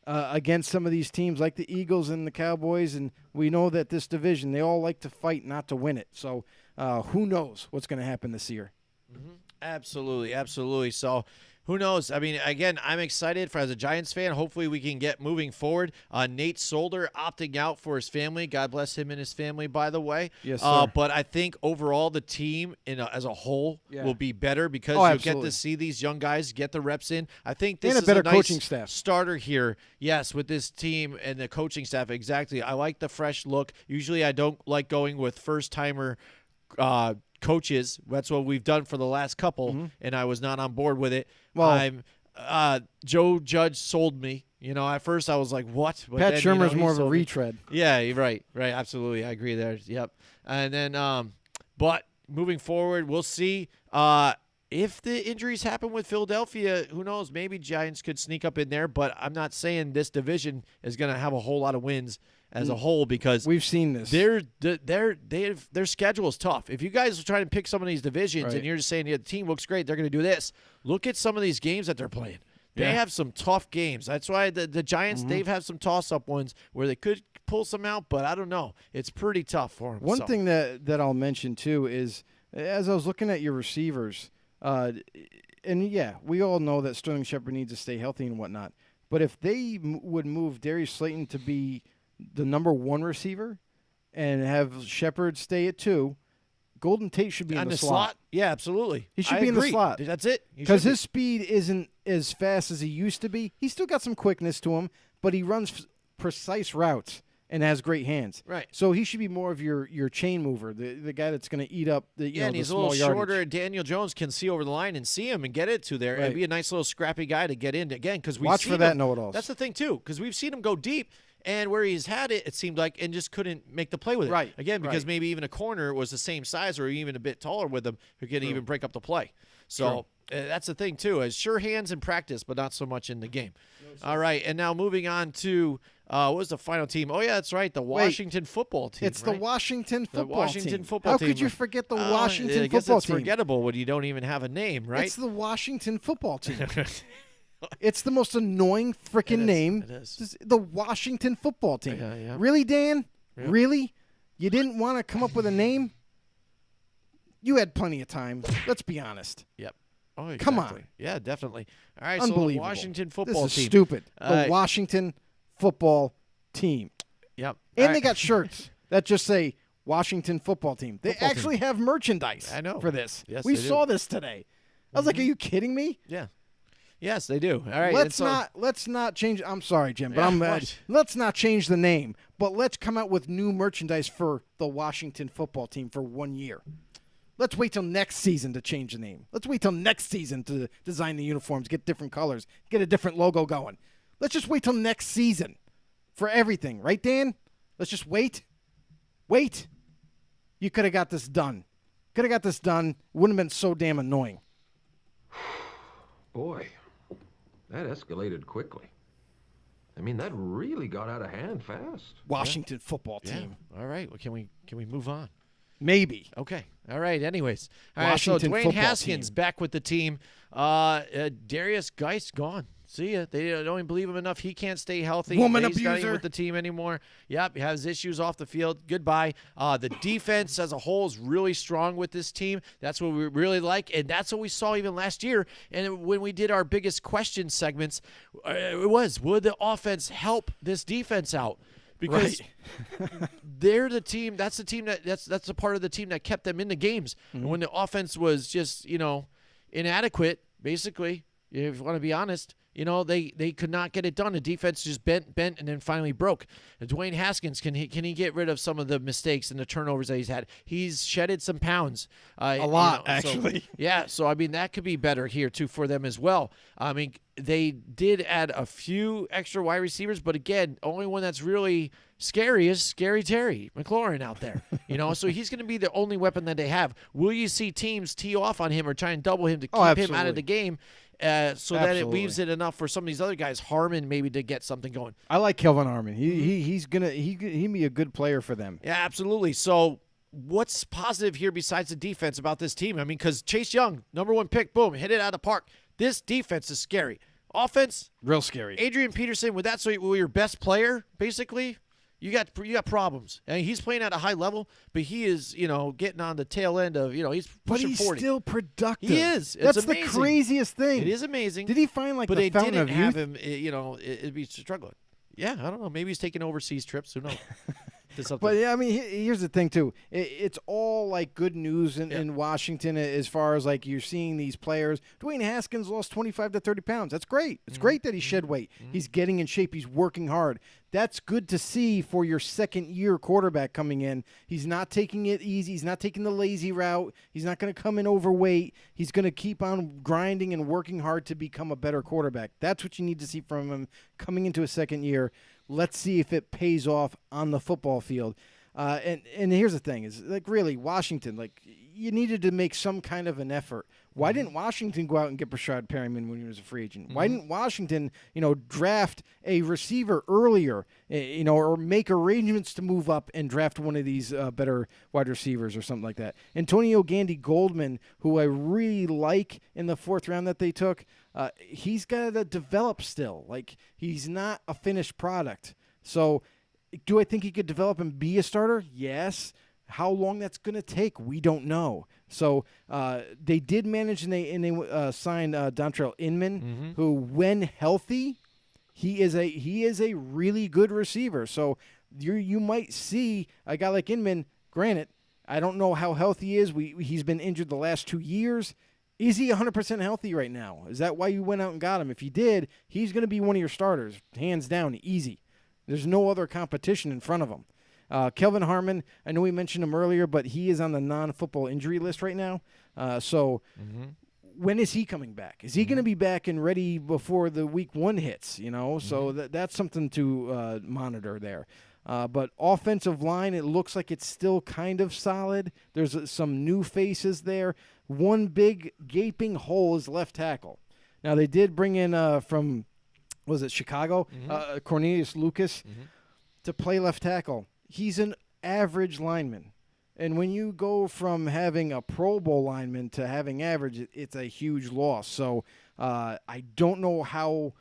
against some of these teams like the Eagles and the Cowboys? And we know that this division, they all like to fight not to win it. So who knows what's going to happen this year? Absolutely, absolutely. So who knows? I mean, again, I'm excited as a Giants fan. Hopefully we can get moving forward. Nate Solder opting out for his family. God bless him and his family, by the way. Yes, sir. But I think overall the team as a whole will be better because Oh, you'll absolutely. get to see these young guys get the reps in. I think this And a is better nice coaching staff. starter here. Yes, with this team and the coaching staff. Exactly. I like the fresh look. Usually I don't like going with first-timer coaches. That's what we've done for the last couple, and I was not on board with it. Well, Joe Judge sold me. At first I was like, what? But Pat then, Shermer's he more of a sold me. retread. Yeah, you're right. Absolutely. I agree there. Yep. And then, but moving forward, we'll see. If the injuries happen with Philadelphia, who knows? Maybe Giants could sneak up in there, but I'm not saying this division is going to have a whole lot of wins as a whole because We've seen this. their schedule is tough. If you guys are trying to pick some of these divisions Right. and you're just saying, yeah, the team looks great, they're going to do this, look at some of these games that they're playing. They Yeah. have some tough games. That's why the Giants, they've had some toss-up ones where they could pull some out, but I don't know. It's pretty tough for them. One thing that I'll mention, too, is as I was looking at your receivers, and, yeah, we all know that Sterling Shepard needs to stay healthy and whatnot, but if they would move Darius Slayton to be the number 1 receiver and have Shepard stay at 2, Golden Tate should be in the slot. Yeah, absolutely. He should I be in the agree. slot. That's it. He Because should be. his speed isn't as fast as he used to be. He's still got some quickness to him, but he runs precise routes and has great hands. Right. So he should be more of your chain mover, the guy that's going to eat up the Yeah, and the he's a small little yardage. shorter. And Daniel Jones can see over the line and see him and get it to there. Right. It'd be a nice little scrappy guy to get in again because we Watch for that know-it-alls. That's the thing too because we've seen him go deep and where he's had it, it seemed like, and just couldn't make the play with it. Right, Again, because right. maybe even a corner was the same size or even a bit taller with him who could even break up the play. So that's the thing too. Is sure hands in practice, but not so much in the game. All right, and now moving on to what was the final team? Oh yeah, that's right, the Washington football team. It's the right? Washington football team. Washington football How team. could you forget the I Washington guess football it's team? forgettable when you don't even have a name, right? It's the Washington football team. It's the most annoying freaking name. It is. This- The Washington football team. Yeah. Really, Dan? Yeah. Really? You didn't want to come up with a name? You had plenty of time. Let's be honest. Yep. Oh, exactly. Come on. Yeah, definitely. All right, so the Unbelievable. Washington football This is team. stupid. All The right. Washington football team. Yep. And All they right. got shirts that just say Washington football team. They Football actually have merchandise I know. for this. Yes, we they do. saw this today. I was like, are you kidding me? Yeah. Yes, they do. All right. and Let's so- not change. I'm sorry, Jim, but Yeah, what? let's not change the name. But let's come out with new merchandise for the Washington football team for 1 year. Let's wait till next season to change the name. Let's wait till next season to design the uniforms, get different colors, get a different logo going. Let's just wait till next season for everything, right, Dan? Let's just wait. Wait. You could have got this done. Could have got this done. Wouldn't have been so damn annoying. Boy, that escalated quickly. I mean, that really got out of hand fast. Washington football Yeah. team. All right. Well, can we move on? Maybe. Okay. All right. Anyways. All right. Washington So Dwayne football Haskins team. back with the team. Darius Geist gone. See ya. They don't even believe him enough. He can't stay healthy. Woman He's not even abuser. with the team anymore. Yep. He has issues off the field. Goodbye. The defense as a whole is really strong with this team. That's what we really like. And that's what we saw even last year. And when we did our biggest question segments, it was, would the offense help this defense out? Because they're the team. That's the team that's a part of the team that kept them in the games. And when the offense was just inadequate, basically, if you want to be honest, they could not get it done. The defense just bent, and then finally broke. And Dwayne Haskins, can he get rid of some of the mistakes and the turnovers that he's had? He's shedded some pounds. A lot, so- actually. yeah, so I mean that could be better here too for them as well. I mean they did add a few extra wide receivers, but again, only one that's really scary is Scary Terry McLaurin out there. So he's going to be the only weapon that they have. Will you see teams tee off on him or try and double him to keep him out absolutely. of the game? So that it Absolutely. leaves it enough for some of these other guys, Harmon maybe to get something going. I like Kelvin Harmon. He's gonna he be a good player for them. Yeah, absolutely. So what's positive here besides the defense about this team? I mean, because Chase Young, number 1 pick, boom, hit it out of the park. This defense is scary. Offense, Real scary. Adrian Peterson, with that, so your best player, basically, you got problems. And he's playing at a high level, but he is, getting on the tail end of, he's But pushing he's 40. still productive. He is. It's That's amazing. the craziest thing. It is amazing. Did he find but the they fountain didn't of have youth? him, it'd be struggling. Yeah, I don't know. Maybe he's taking overseas trips. Who knows? Did something. But I mean, here's the thing too. It's all good news in Washington as far as you're seeing these players. Dwayne Haskins lost 25 to 30 pounds. That's great. It's great that he shed weight. He's getting in shape. He's working hard. That's good to see for your second-year quarterback coming in. He's not taking it easy. He's not taking the lazy route. He's not going to come in overweight. He's going to keep on grinding and working hard to become a better quarterback. That's what you need to see from him coming into a second year. Let's see if it pays off on the football field. And here's the thing is really Washington, you needed to make some kind of an effort. Why didn't Washington go out and get Brashad Perryman when he was a free agent? Why didn't Washington, draft a receiver earlier, or make arrangements to move up and draft one of these better wide receivers or something like that? Antonio Gandy Goldman, who I really like in the 4th round that they took, he's got to develop still. He's not a finished product. So do I think he could develop and be a starter? Yes. How long that's going to take, we don't know. So they did manage, and they signed Dontrell Inman, who, when healthy, he is a really good receiver. So you might see a guy like Inman. Granted, I don't know how healthy he is. He's been injured the last 2 years. Is he 100% healthy right now? Is that why you went out and got him? If you did, he's going to be one of your starters, hands down, easy. There's no other competition in front of him. Kelvin Harmon, I know we mentioned him earlier, but he is on the non-football injury list right now. So when is he coming back? Is he going to be back and ready before the week 1 hits? So that's something to monitor there. But offensive line, it looks like it's still kind of solid. There's some new faces there. One big gaping hole is left tackle. Now, they did bring in from, was it Chicago? Cornelius Lucas to play left tackle. He's an average lineman. And when you go from having a Pro Bowl lineman to having average, it's a huge loss. So I don't know how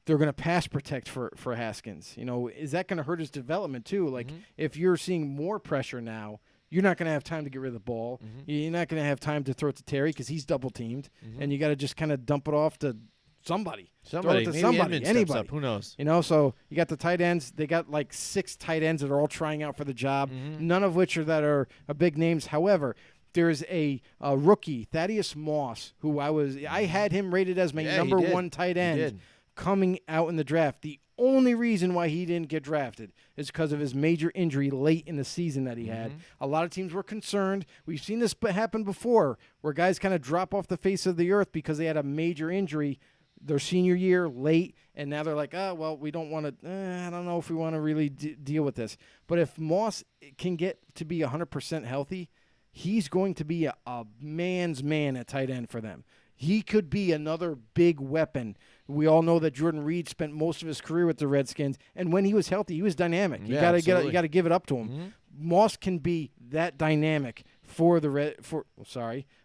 they're going to pass protect for Haskins. Is that going to hurt his development too? If you're seeing more pressure now, you're not going to have time to get rid of the ball. You're not going to have time to throw it to Terry because he's double teamed. And you got to just kind of dump it off to somebody. Maybe somebody, anybody. Up, who knows? So you got the tight ends. They got 6 tight ends that are all trying out for the job, none of which are big names. However, there's a rookie, Thaddeus Moss, who I had him rated as my number 1 tight end coming out in the draft. The only reason why he didn't get drafted is because of his major injury late in the season that he had. A lot of teams were concerned. We've seen this happen before where guys kind of drop off the face of the earth because they had a major injury their senior year late, and now they're like, we don't want to, I don't know if we want to really deal with this. But if Moss can get to be 100% healthy, he's going to be a man's man at tight end for them. He could be another big weapon. We all know that Jordan Reed spent most of his career with the Redskins, and when he was healthy, he was dynamic. You got to give it up to him. Moss can be that dynamic for the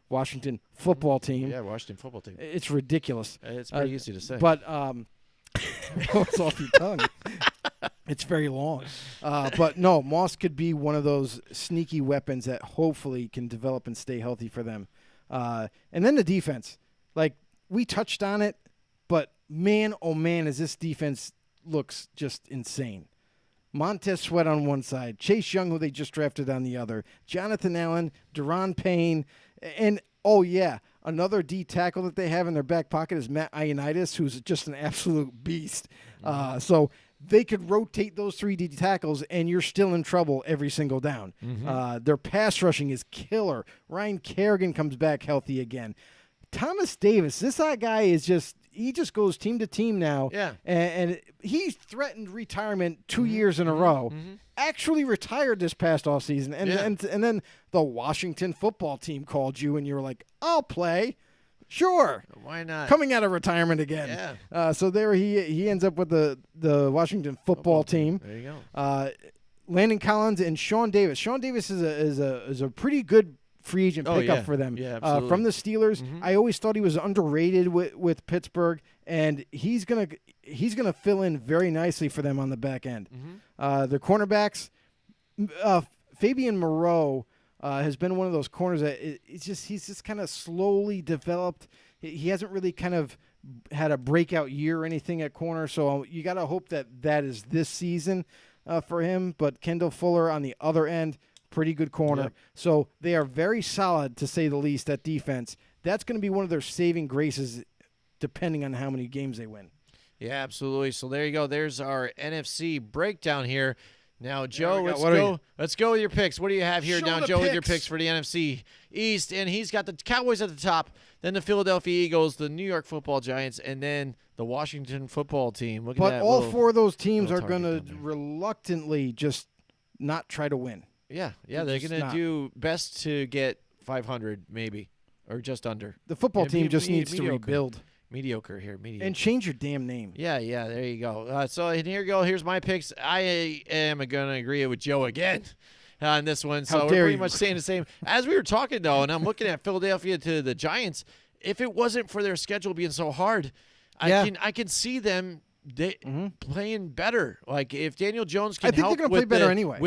Washington football team. Yeah, Washington football team. It's ridiculous. It's pretty easy to say. But it's off your tongue. It's very long. But no, Moss could be one of those sneaky weapons that hopefully can develop and stay healthy for them. And then the defense. We touched on it, but man, oh man, as this defense looks just insane. Montez Sweat on one side, Chase Young, who they just drafted, on the other, Jonathan Allen, Deron Payne, and, another D tackle that they have in their back pocket is Matt Ioannidis, who's just an absolute beast. So they could rotate those 3 D tackles, and you're still in trouble every single down. Their pass rushing is killer. Ryan Kerrigan comes back healthy again. Thomas Davis, this guy is he just goes team to team now. Yeah. And he threatened retirement 2 years in a row. Actually retired this past offseason. And then the Washington football team called you, and you were like, I'll play. Sure. Why not? Coming out of retirement again. Yeah. So there he ends up with the Washington football team. There you go. Landon Collins and Sean Davis. Sean Davis is a pretty good free agent Oh, pickup yeah. for them. Yeah, absolutely. From the Steelers, I always thought he was underrated with Pittsburgh, and he's gonna fill in very nicely for them on the back end. Their cornerbacks, Fabian Moreau has been one of those corners that he's just kind of slowly developed. He hasn't really kind of had a breakout year or anything at corner, so you got to hope that is this season for him. But Kendall Fuller on the other end, pretty good corner. Yep. So they are very solid, to say the least, at defense. That's going to be one of their saving graces, depending on how many games they win. Yeah, absolutely. So there you go. There's our NFC breakdown here. Now, Joe, we go. let's go with your picks. What do you have here Show now, the Joe, with your picks. picks for the NFC East? And he's got the Cowboys at the top, then the Philadelphia Eagles, the New York Football Giants, and then the Washington Football Team. Look at But that. all little- four of those teams are little going to target down there. reluctantly just not try to win. Yeah, They're they're just going to not. do best to get 500 maybe, or just under. The football Yeah, team just needs to mediocre. rebuild Mediocre here, mediocre. and change your damn name. Yeah, there you go. So and here you go. Here's my picks. I am going to agree with Joe again on this one. So How we're dare pretty you. much saying the same. As we were talking, though, and I'm looking at Philadelphia to the Giants, if it wasn't for their schedule being so hard, Yeah. I can see them playing better. Like if Daniel Jones can I think they're help gonna play with better the, anyway.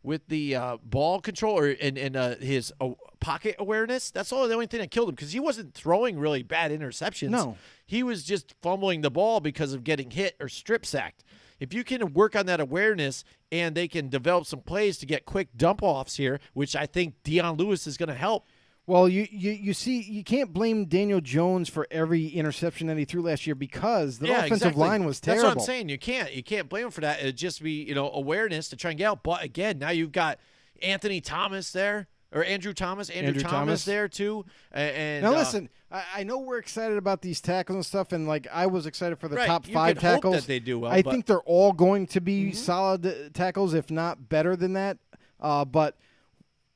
with the ball control and his pocket awareness. That's the only thing that killed him, because he wasn't throwing really bad interceptions. No. He was just fumbling the ball because of getting hit or strip sacked. If you can work on that awareness and they can develop some plays to get quick dump offs here, which I think Deion Lewis is going to help. Well, you see, you can't blame Daniel Jones for every interception that he threw last year because the offensive exactly. line was terrible. That's what I'm saying. You can't blame him for that. It'd just be awareness to try and get out. But again, now you've got Anthony Thomas there, or Andrew Thomas Thomas there too. And Now listen, I know we're excited about these tackles and stuff, and like I was excited for the Right, top you 5 could hope tackles. that they do well, I but- think they're all going to be solid tackles, if not better than that. But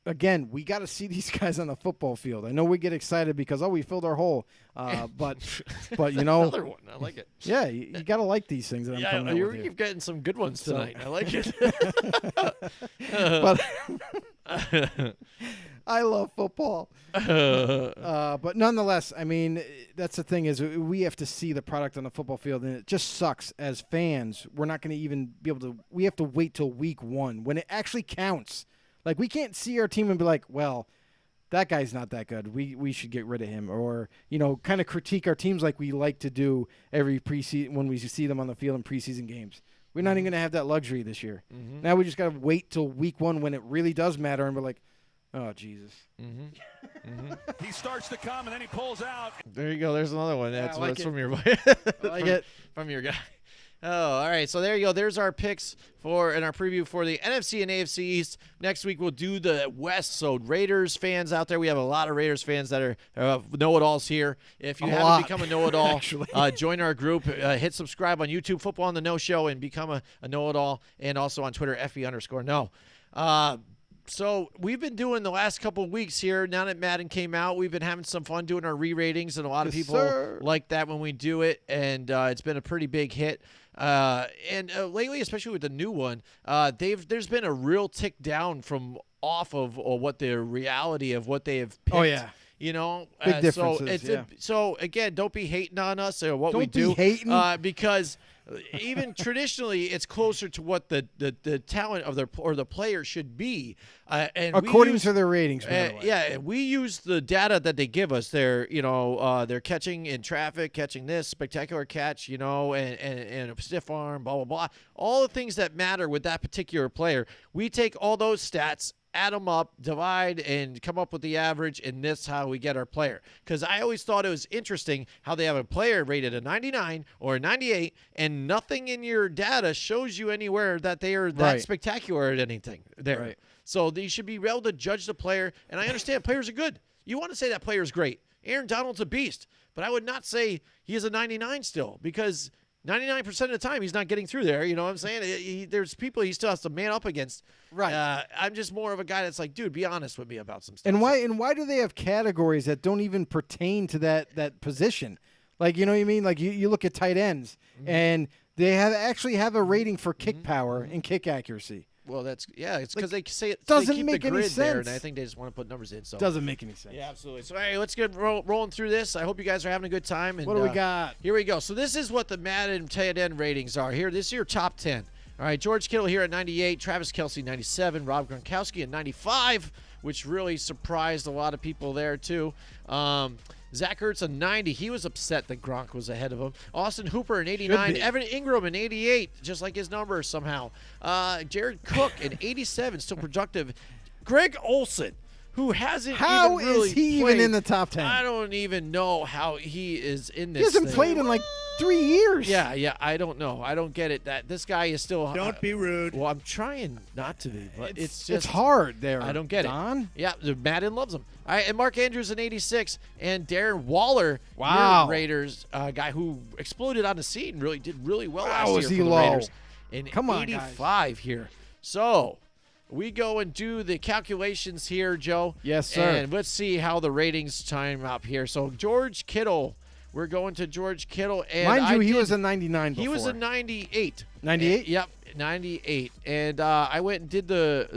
again, we got to see these guys on the football field. I know we get excited because we filled our hole, but another one. I like it. yeah, you got to like these things that I'm coming out you're with here. getting some good ones tonight. I like it. But I love football. But nonetheless, I mean, that's the thing is we have to see the product on the football field, and it just sucks as fans. We're not going to even be able to – we have to wait till week 1 when it actually counts. Like, we can't see our team and be like, well, that guy's not that good. We should get rid of him, or, kind of critique our teams like we like to do every preseason when we see them on the field in preseason games. We're not even going to have that luxury this year. Now we just got to wait till week 1 when it really does matter, and we're like, oh, Jesus. He starts to come and then he pulls out. There you go. There's another one. I That's like it. from your I like it. from your guy. Oh, all right. So there you go. There's our picks in our preview for the NFC and AFC East. Next week we'll do the West. So Raiders fans out there, we have a lot of Raiders fans that are know-it-alls here. If you A haven't lot, become a know-it-all, actually. join our group. Hit subscribe on YouTube, Football on the No Show, and become a know-it-all. And also on Twitter, FE_no. So we've been doing the last couple of weeks here. Now that Madden came out, we've been having some fun doing our re-ratings, and a lot of Yes, people sir. like that when we do it, and it's been a pretty big hit. And lately, especially with the new one, there's been a real tick down from off of what the reality of what they have picked. Oh, yeah. Big differences, So again, don't be hating on us or what we Don't be do, hating. because even traditionally, it's closer to what the talent of the player should be. And According to their ratings, by the way. yeah, we use the data that they give us. They're catching in traffic, catching this spectacular catch, and a stiff arm, blah blah blah. All the things that matter with that particular player. We take all those stats, add them up, divide, and come up with the average, and that's how we get our player. Because I always thought it was interesting how they have a player rated a 99 or a 98, and nothing in your data shows you anywhere that they are that Right. spectacular at anything there. Right. So they should be able to judge the player, and I understand players are good. You want to say that player is great. Aaron Donald's a beast, but I would not say he is a 99 still, because 99% of the time he's not getting through there. You know what I'm saying? There's people he still has to man up against. Right. I'm just more of a guy that's like, dude, be honest with me about some stuff. And why do they have categories that don't even pertain to that position? Like, you know what I mean? Like you look at tight ends, and they actually have a rating for kick power and kick accuracy. Well, it's because they say it doesn't they keep make the any grid there, and sense. I think they just want to put numbers in. So Doesn't make any sense. yeah, absolutely. So hey, let's get rolling through this. I hope you guys are having a good time. And, What do we got? Here we go. So this is what the Madden tight end ratings are. Here, this is your top 10. All right, George Kittle here at 98, Travis Kelce 97, Rob Gronkowski at 95, which really surprised a lot of people there too. Zach Ertz a 90. He was upset that Gronk was ahead of him. Austin Hooper an 89. Evan Ingram an 88, just like his numbers somehow. Jared Cook an 87, still productive. Greg Olsen, who hasn't How even really is he played, even in the top 10? I don't even know how he is in this He hasn't thing. played in like 3 years. Yeah, I don't know. I don't get it. That this guy is still. Don't be rude. Well, I'm trying not to be, but it's just it's hard there. I don't get Don? it. Yeah, Madden loves him. All right, and Mark Andrews an 86, and Darren Waller, Wow. your Raiders guy who exploded on the scene, really did really well Wow, last is year he for the low. Raiders. In Come on, 85 here. So we go and do the calculations here, Joe. Yes, sir. And let's see how the ratings time up here. So George Kittle, we're going to George Kittle, and Mind you, he was a 99 before. he was a 98. 98? Yep, 98. And I went and did the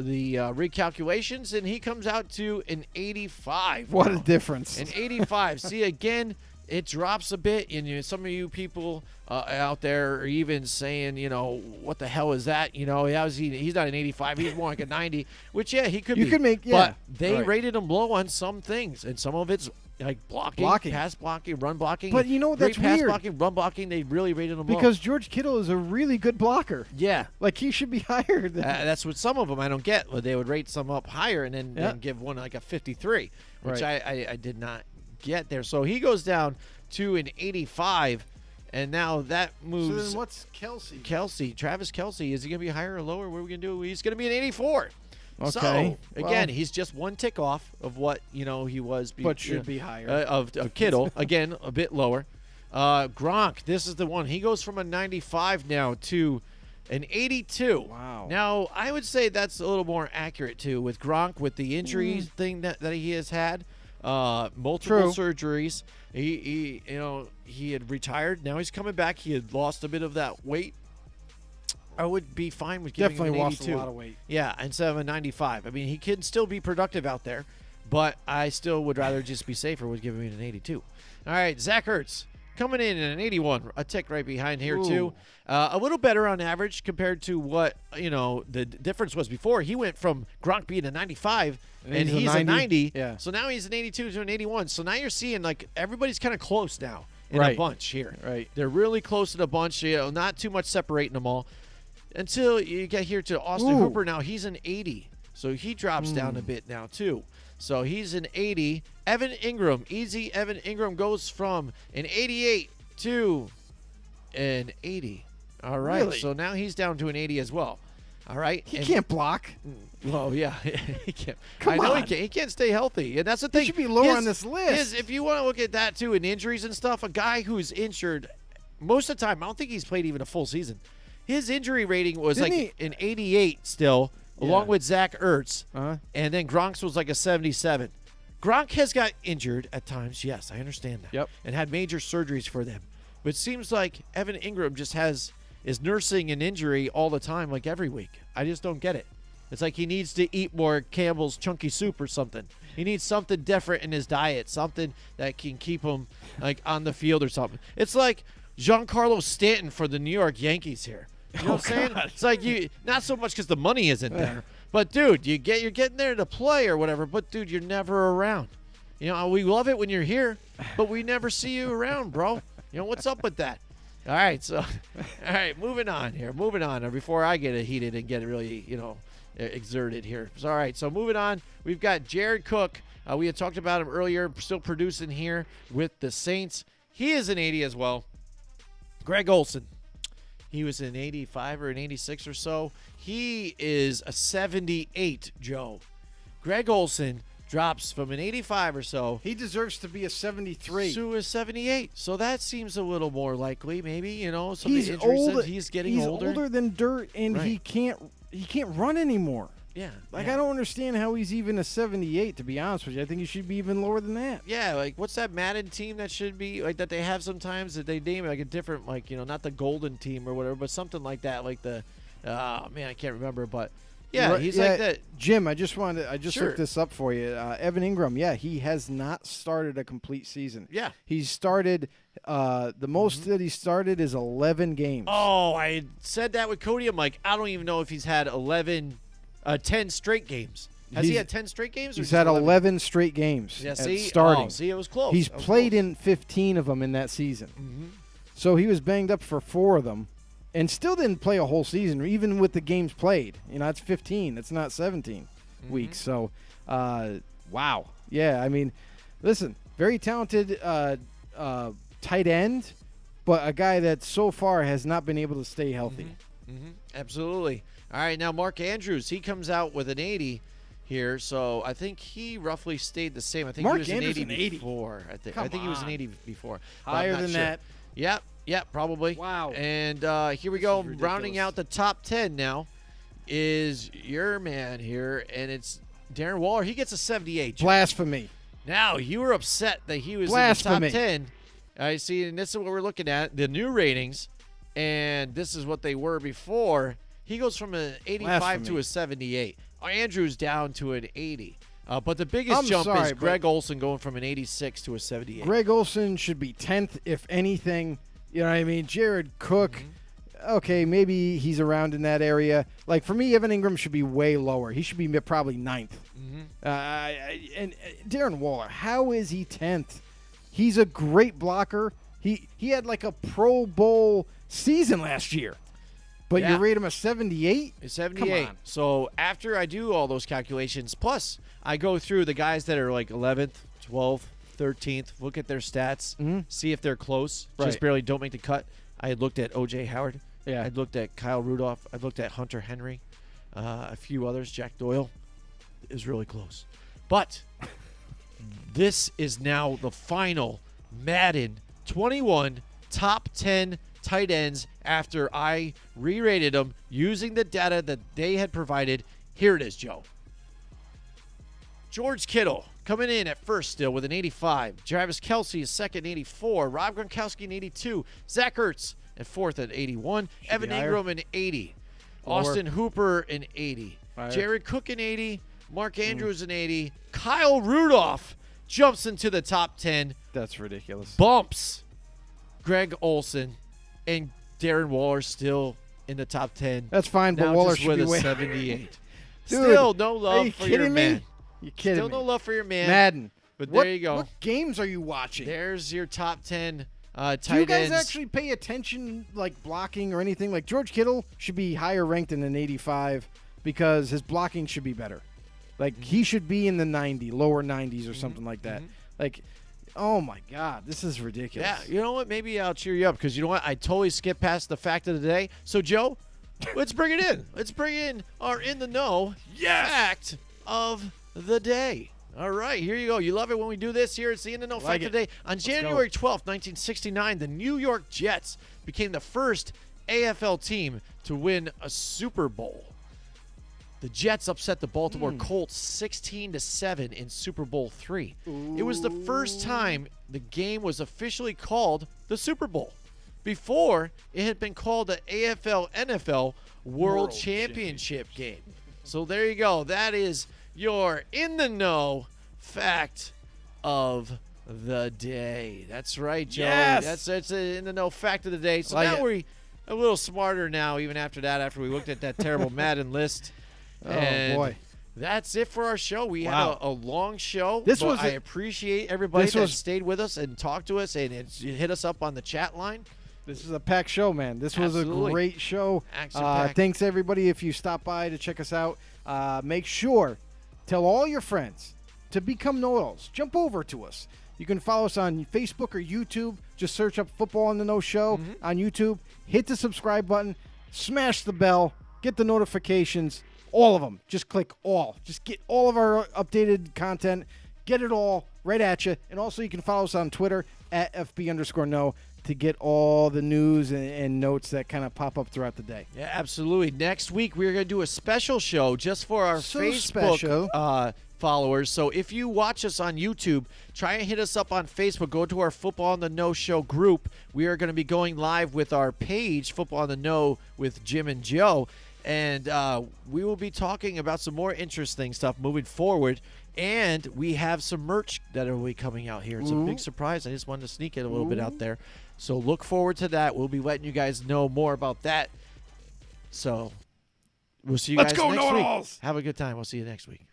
recalculations, and he comes out to an 85. What now. a difference. An 85. See, again, it drops a bit, and some of you people out there are even saying, what the hell is that? He's not an 85. He's more like a 90, which, yeah, he could be. You could make, yeah. But they right. rated him low on some things, and some of it's like blocking, pass blocking, run blocking. But you know what? Great That's pass weird. blocking, run blocking, they really rated him low. Because George Kittle is a really good blocker. Yeah. Like, he should be higher than That's what some of them I don't get. Well, they would rate some up higher and then, Yeah. then give one like a 53, which Right. I did not get there. So he goes down to an 85, and now that So moves then what's Kelce? Travis Kelce. Is he going to be higher or lower? What are we going to do? He's going to be an 84. Okay. So, again, Well- he's just one tick off of what, he was. But should be higher. Of Kittle. Again, a bit lower. Gronk, this is the one. He goes from a 95 now to an 82. Wow. Now, I would say that's a little more accurate, too, with Gronk, with the injuries thing that he has had, multiple surgeries. He had retired. Now he's coming back. He had lost a bit of that weight. I would be fine with giving Definitely him an lost 82. a lot of weight. Yeah, instead of a 95. I mean, he can still be productive out there, but I still would rather just be safer with giving him an 82. All right, Zach Ertz coming in at an 81, a tick right behind here too. A little better on average compared to what the difference was before. He went from Gronk being a 95 and he's a 90. Yeah. So now he's an 82 to an 81. So now you're seeing like everybody's kind of close now in a Right. bunch here. Right. They're really close in a bunch. Not too much separating them all. Until you get here to Austin Hooper. Now he's an 80, so he drops down a bit now too. So he's an 80. Evan Ingram, Evan Ingram goes from an 88 to an 80. All right, Really? so now he's down to an 80 as well. All right, He can't block. Well, yeah, he can't. Come I know on. He can't stay healthy, and that's the thing. He should be lower on this list. If you want to look at that too, in injuries and stuff, a guy who's injured most of the time, I don't think he's played even a full season. His injury rating was Didn't like an 88 still, along with Zach Ertz, Uh-huh. and then Gronk's was like a 77. Gronk has got injured at times, yes, I understand that. Yep. And had major surgeries for them. But it seems like Evan Ingram just is nursing an injury all the time, like every week. I just don't get it. It's like he needs to eat more Campbell's chunky soup or something. He needs something different in his diet, something that can keep him like on the field or something. It's like Giancarlo Stanton for the New York Yankees here. You know what I'm saying? It's like not so much because the money isn't there, but dude, you're getting there to play or whatever. But dude, you're never around. We love it when you're here, but we never see you around, bro. What's up with that? All right, so all right, moving on here. Moving on, or before I get heated and get really exerted here. So, all right, so moving on, we've got Jared Cook. We had talked about him earlier, still producing here with the Saints. He is an 80 as well. Greg Olsen. He was an 85 or an 86 or so. He is a 78, Joe. Greg Olsen drops from an 85 or so He deserves to be a 73. to a 78. So that seems a little more likely, maybe. Some He's of the injuries old. that he's getting he's older. older than dirt, and Right. he can't run anymore. Yeah. Like, yeah. I don't understand how he's even a 78, to be honest with you. I think he should be even lower than that. Yeah, like what's that Madden team that should be like that they have sometimes that they name like a different not the golden team or whatever, but something like that, like the man, I can't remember, but Yeah, he's like that. Jim, I just Sure. looked this up for you. Evan Ingram, he has not started a complete season. Yeah. He's started the most that he started is 11 games. Oh, I said that with Cody. I'm like, I don't even know if he's had 10 straight games. Has he had 10 straight games? Or He's just had 11 straight games Yeah, at see? starting. Oh, see, it was close. He's That was played close. in 15 of them in that season. Mm-hmm. So he was banged up for 4 of them and still didn't play a whole season, even with the games played. That's 15. That's not 17 weeks. So, wow. Yeah, I mean, listen, very talented tight end, but a guy that so far has not been able to stay healthy. Absolutely. All right, now Mark Andrews, he comes out with an 80 here, so I think he roughly stayed the same. I think Mark he was Andrews an 80 an 80? before. I think Come he was an on. 80 before. but I'm Higher not than sure. that. Yep, probably. Wow. And here we go. is ridiculous. Rounding out the top 10 now is your man here, and it's Darren Waller. He gets a 78. Blasphemy. Now, you were upset that he was Blasphemy. in the top 10. I see, and this is what we're looking at, the new ratings, and this is what they were before. He goes from an 85 Blasphemy. to a 78. Andrew's down to an 80. But the biggest I'm jump sorry, is but- Greg Olsen going from an 86 to a 78. Greg Olsen should be 10th, if anything. You know what I mean? Jared Cook, okay, maybe he's around in that area. Like, for me, Evan Ingram should be way lower. He should be probably 9th. And Darren Waller, how is he 10th? He's a great blocker. He had like a Pro Bowl season last year. But Yeah. you rate him a 78? It's 78. Come on. So after I do all those calculations, plus I go through the guys that are like 11th, 12th, 13th, look at their stats, see if they're close, Right. just barely don't make the cut. I had looked at O.J. Howard. Yeah. I looked at Kyle Rudolph. I looked at Hunter Henry, a few others. Jack Doyle is really close. But this is now the final Madden 21 top 10 tight ends after I re-rated them using the data that they had provided. Here it is, Joe. George Kittle coming in at first still with an 85. Travis Kelce is second, 84. Rob Gronkowski, an 82. Zach Ertz at fourth at 81. Evan higher. Ingram, an 80. Lower. Austin Hooper, an 80. Higher. Jared Cook, an 80. Mark Andrews, an 80. Kyle Rudolph jumps into the top 10. That's ridiculous. Bumps Greg Olsen, and Darren Waller still in the top 10. That's fine, but Now Waller just should with be a way 78. Dude, Still no are love you for your kidding me? man. You kidding Still me? no love for your man. Madden. But What- there you go. What games are you watching? There's your top 10 tight Do you guys ends. actually pay attention, like blocking or anything? Like George Kittle should be higher ranked than an 85 because his blocking should be better. Like he should be in the 90, lower 90s or something like that. Like, oh my God, this is ridiculous. Yeah, you know what? Maybe I'll cheer you up because you know what? I totally skipped past the fact of the day. So, Joe, let's bring it in. Let's bring in our In the Know fact of the day. All right, here you go. You love it when we do this here. It's the In the Know Like fact it. of the day. On January 12th, 1969, the New York Jets became the first AFL team to win a Super Bowl. The Jets upset the Baltimore Colts 16-7 in Super Bowl III. It was the first time the game was officially called the Super Bowl. Before, it had been called the AFL NFL World Championship game. So there you go. That is your In the Know fact of the day. That's right, Joey. Yes! That's a In the Know fact of the day. So Like now it. we're a little smarter now, even after that, after we looked at that terrible Madden list. Oh, And boy. that's it for our show. We Wow. had a long show. This but was I a- appreciate everybody this that was- stayed with us and talked to us and hit us up on the chat line. This is a packed show, man. This was Absolutely. a great show. Action-packed. Thanks, everybody, if you stop by to check us out. Make sure, tell all your friends to become know-it-alls. Jump over to us. You can follow us on Facebook or YouTube. Just search up Football on the Know Show on YouTube. Hit the subscribe button. Smash the bell. Get the notifications. All of them. Just click all. Just get all of our updated content. Get it all right at you. And also you can follow us on Twitter at FB_know to get all the news and notes that kind of pop up throughout the day. Yeah, absolutely. Next week, we're going to do a special show just for our So Facebook special. followers. So if you watch us on YouTube, try and hit us up on Facebook. Go to our Football on the Know Show group. We are going to be going live with our page, Football on the Know with Jim and Joe. And we will be talking about some more interesting stuff moving forward. And we have some merch that will be coming out here. It's a big surprise. I just wanted to sneak it a little bit out there. So look forward to that. We'll be letting you guys know more about that. So we'll see you guys next week. Know-it-alls. Have a good time. We'll see you next week.